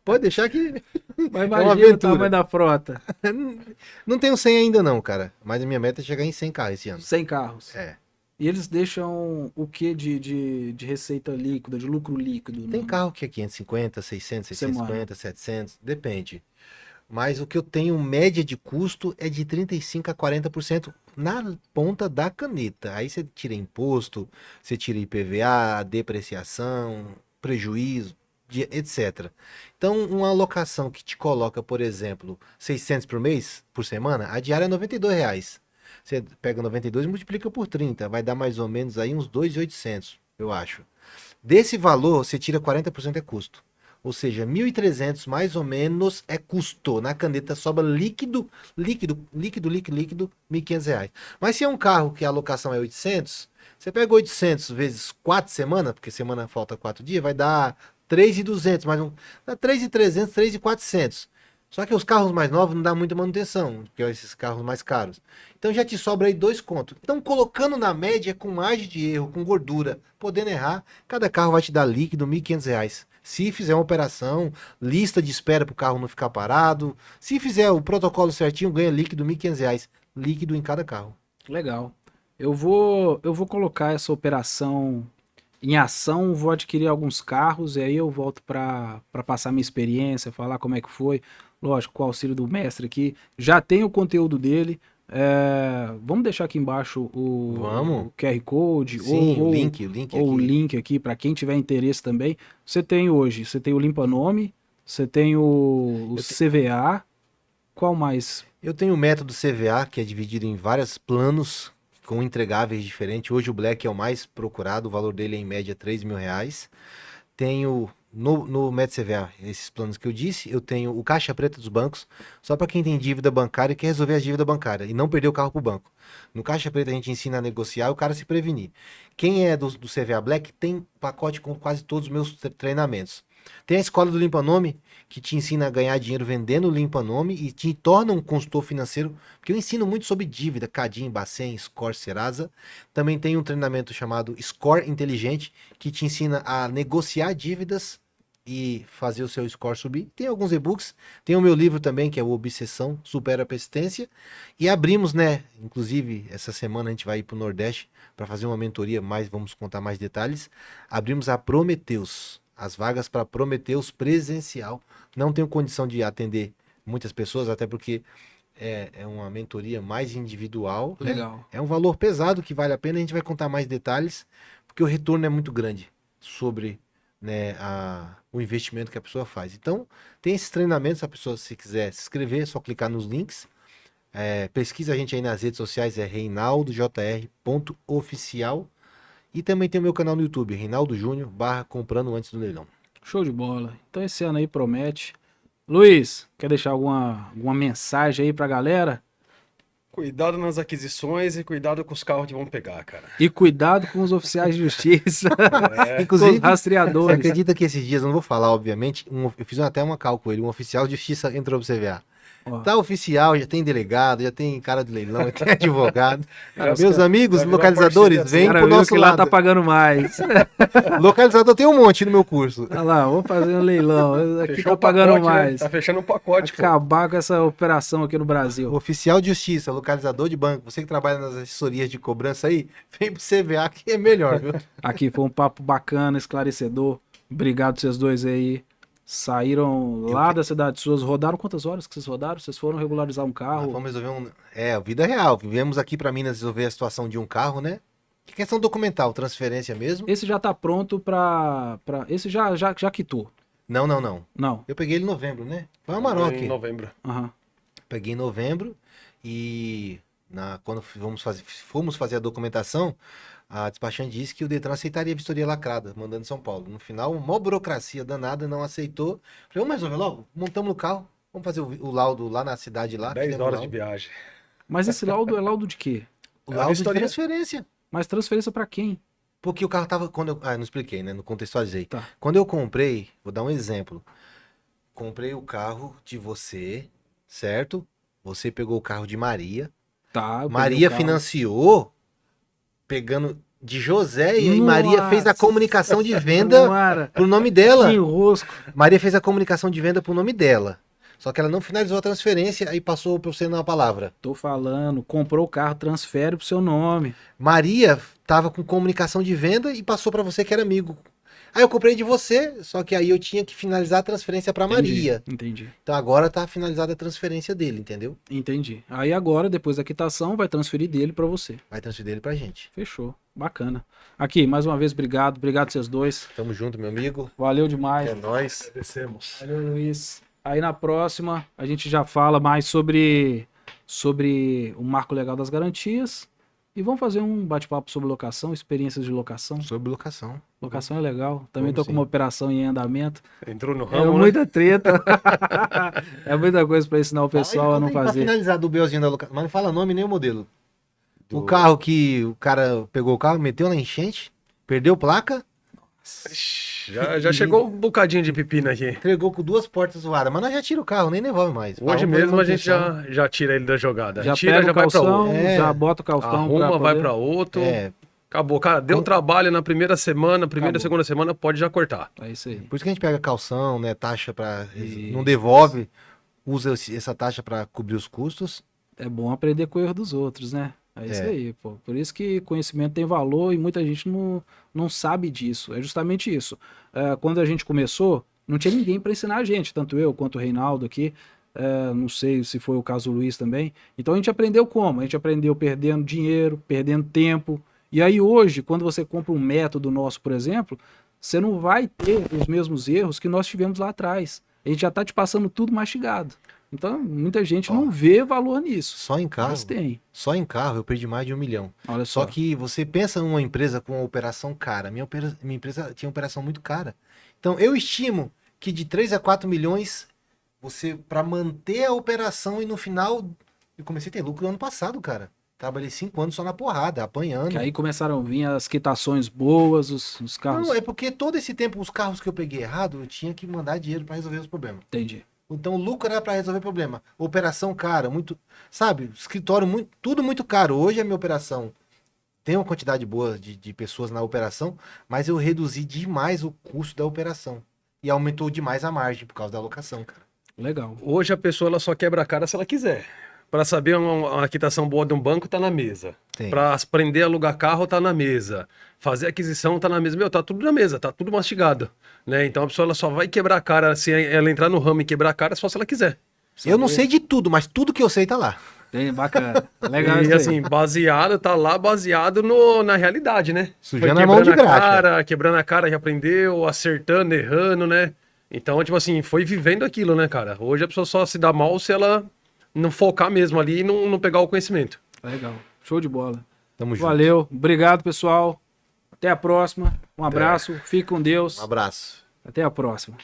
Pode deixar que Mas uma imagina o aventura. tamanho da frota. não tenho 100 ainda não, cara. Mas a minha meta é chegar em 100 carros esse ano. 100 carros. É. E eles deixam o que de receita líquida, de lucro líquido? Tem no- carro que é 550, 600, Semana. 650, 700, depende. Mas o que eu tenho média de custo é de 35 a 40% na ponta da caneta. Aí você tira imposto, você tira IPVA, depreciação, prejuízo, etc. Então, uma alocação que te coloca, por exemplo, 600 por mês, por semana, a diária é R$ 92. Você pega 92 e multiplica por 30, vai dar mais ou menos aí uns 2.800, eu acho. Desse valor, você tira 40% é custo. Ou seja, 1.300 mais ou menos é custo. Na caneta sobra líquido, líquido, R$ 1.500. Mas se é um carro que a alocação é 800, você pega 800 vezes 4 semanas, porque semana falta 4 dias, vai dar 3.200, mais um, dá 3.300, 3.400. Só que os carros mais novos não dá muita manutenção, que é esses carros mais caros. Então já te sobra aí 2 contos. Então colocando na média, com margem de erro, com gordura, podendo errar, cada carro vai te dar líquido R$ 1.500. Se fizer uma operação, lista de espera para o carro não ficar parado. Se fizer o protocolo certinho, ganha líquido R$ 1.500. Líquido em cada carro. Legal. Eu vou colocar essa operação em ação, vou adquirir alguns carros e aí eu volto para passar minha experiência, falar como é que foi. Lógico, com o auxílio do mestre aqui. Já tem o conteúdo dele. Vamos deixar aqui embaixo Vamos. o QR Code Sim, ou o link ou o aqui. link aqui para quem tiver interesse também. Você tem o Limpa Nome, você tem o CVA. Qual mais? Eu tenho o método CVA, que é dividido em vários planos com entregáveis diferentes. Hoje o Black é o mais procurado, o valor dele é em média R$ 3.000. Tenho no método CVA, esses planos que eu disse, eu tenho o Caixa Preta dos bancos, só para quem tem dívida bancária e quer resolver a dívida bancária e não perder o carro para o banco. No Caixa Preta a gente ensina a negociar e o cara se prevenir. Quem é do CVA Black tem pacote com quase todos os meus treinamentos. Tem a escola do Limpa Nome, que te ensina a ganhar dinheiro vendendo o Limpa Nome e te torna um consultor financeiro, porque eu ensino muito sobre dívida, Cadim, Bacen, Score, Serasa. Também tem um treinamento chamado Score Inteligente, que te ensina a negociar dívidas e fazer o seu score subir. Tem alguns e-books, tem o meu livro também, que é o Obsessão, Supera a Persistência. E abrimos, né, inclusive essa semana a gente vai ir para o Nordeste para fazer uma mentoria, vamos contar mais detalhes. Abrimos a Prometeus. As vagas para Prometeus presencial. Não tenho condição de atender muitas pessoas, até porque é uma mentoria mais individual. Legal. Né? É um valor pesado que vale a pena. A gente vai contar mais detalhes, porque o retorno é muito grande sobre, né, o investimento que a pessoa faz. Então, tem esses treinamentos. Se a pessoa, se quiser se inscrever, é só clicar nos links. Pesquisa a gente aí nas redes sociais, é reinaldojr.oficial. E também tem o meu canal no YouTube, Reinaldo Júnior, /comprando antes do leilão. Show de bola. Então esse ano aí promete. Luiz, quer deixar alguma mensagem aí pra galera? Cuidado nas aquisições e cuidado com os carros que vão pegar, cara. E cuidado com os oficiais de justiça, com Inclusive, os rastreadores. você acredita que esses dias, eu não vou falar, obviamente, eu fiz até uma call com ele, um oficial de justiça entrou pro CVA. Ó. Tá oficial, já tem delegado, já tem cara de leilão, já tem advogado. Cara, Meus amigos vai virar localizadores, parceria, vem O cara pro viu nosso que lá lado. tá pagando mais. Localizador tem um monte no meu curso. Olha lá, vou fazer um leilão. Aqui Fechou tá o pagando pacote, né? mais. Tá fechando um pacote, pô. Acabar com essa operação aqui no Brasil. Oficial de justiça, localizador de banco, você que trabalha nas assessorias de cobrança aí, vem pro CVA que é melhor, viu? Aqui foi um papo bacana, esclarecedor. Obrigado vocês dois aí. Saíram lá da cidade suas. Rodaram quantas horas que vocês rodaram? Vocês foram regularizar um carro? Vamos resolver a vida real. Vivemos aqui para Minas resolver a situação de um carro, né? Que questão documental, transferência mesmo. Esse já tá pronto pra... Esse já Não. quitou. Não. Eu peguei ele em novembro, né? Foi uma Maroc. Em novembro. Aham. Peguei em novembro e quando fomos fazer a documentação, a despachante disse que o Detran aceitaria a vistoria lacrada, mandando em São Paulo. No final, uma burocracia danada, não aceitou. Falei, vamos resolver logo? Montamos no carro, vamos fazer o laudo lá na cidade lá. 10 fizemos horas o de laudo. viagem. Mas esse laudo é laudo de quê? O É a laudo de vistoria. transferência. Mas transferência pra quem? Porque o carro tava. Não expliquei, né? Não contextualizei. Tá. Quando eu comprei, vou dar um exemplo. Comprei o carro de você, certo? Você pegou o carro de Maria. Tá. eu peguei Maria o carro. financiou, pegando de José, e aí Maria fez a Nossa comunicação de venda Senhora, pro nome dela. que enrosco. Maria fez a comunicação de venda pro nome dela. Só que ela não finalizou a transferência, aí passou pra você na palavra. Tô falando, comprou o carro, transfere pro seu nome. Maria tava com comunicação de venda e passou pra você que era amigo. Aí eu comprei de você, só que aí eu tinha que finalizar a transferência pra Maria. Entendi. Então agora tá finalizada a transferência dele, entendeu? Entendi. Aí agora, depois da quitação, vai transferir dele pra você. Vai transferir dele pra gente. Fechou. Bacana. Aqui, mais uma vez, obrigado. Obrigado vocês dois. Tamo junto, meu amigo. Valeu demais. É nóis. Descemos. Valeu, Luiz. Aí na próxima, a gente já fala mais sobre o marco legal das garantias. E vamos fazer um bate-papo sobre locação, experiências de locação. Sobre locação. Locação é legal. Também Vamos tô com sim. uma operação em andamento. Entrou no É ramo, né? muita treta. É muita coisa para ensinar o pessoal a não Pra fazer. finalizar do BOzinho da locação, mas não fala nome nem o modelo. O Do- carro que o cara pegou o carro, meteu na enchente, perdeu placa, Já chegou um bocadinho de pepino aqui. Entregou com 2 portas zoadas, mas nós já tira o carro, nem devolve mais. Hoje Arruma mesmo a gente manutenção. já tira ele da jogada. Já Tira, pega já o vai pra calção, outro. É. já bota o calção. Arruma, pra vai poder- pra outro. É, Acabou, cara. Deu trabalho na primeira semana, Acabou. segunda semana, pode já cortar. É isso aí. por isso que a gente pega calção, né, taxa pra... Isso. Não devolve, usa essa taxa pra cobrir os custos. É bom aprender com o erro dos outros, né? É isso aí, pô. Por isso que conhecimento tem valor e muita gente não sabe disso. É justamente isso. Quando a gente começou, não tinha ninguém para ensinar a gente, tanto eu quanto o Reinaldo aqui. Não sei se foi o caso do Luiz também. Então a gente aprendeu como? A gente aprendeu perdendo dinheiro, perdendo tempo. E aí hoje, quando você compra um método nosso, por exemplo, você não vai ter os mesmos erros que nós tivemos lá atrás. A gente já está te passando tudo mastigado. Então, muita gente não vê valor nisso. Só em carro, Mas tem. só em carro eu perdi mais de 1 milhão. Olha Só só. que você pensa numa empresa com uma operação cara. Minha empresa tinha uma operação muito cara. Então eu estimo que de 3 a 4 milhões você para manter a operação e no final eu comecei a ter lucro no ano passado, cara. Trabalhei 5 anos só na porrada, apanhando. Que aí começaram a vir as quitações boas, os carros. Não, é porque todo esse tempo os carros que eu peguei errado, eu tinha que mandar dinheiro para resolver os problemas. Entendi. Então o lucro era para resolver problema. Operação cara, muito, sabe? Escritório muito, tudo muito caro. Hoje a minha operação tem uma quantidade boa de pessoas na operação, mas eu reduzi demais o custo da operação e aumentou demais a margem por causa da alocação, cara. Legal. Hoje a pessoa ela só quebra a cara se ela quiser. Para saber uma quitação boa de um banco, tá na mesa. Tem. Para aprender a alugar carro, tá na mesa. Fazer aquisição, tá na mesa. Meu, tá tudo na mesa, tá tudo mastigado. Né? Então a pessoa ela só vai quebrar a cara, se ela entrar no ramo e quebrar a cara, só se ela quiser. Eu não sei de tudo, mas tudo que eu sei tá lá. Tem, bacana. Legal E isso aí. assim, tá lá baseado na realidade, né? Sujando Foi a mão de quebrando graxa. cara, quebrando a cara, que aprendeu, acertando, errando, né? Então, tipo assim, foi vivendo aquilo, né, cara? Hoje a pessoa só se dá mal se ela não focar mesmo ali e não pegar o conhecimento. Legal. Show de bola. Tamo junto. Valeu. Obrigado, pessoal. Até a próxima. Um abraço. Fique com Deus. Um abraço. Até a próxima.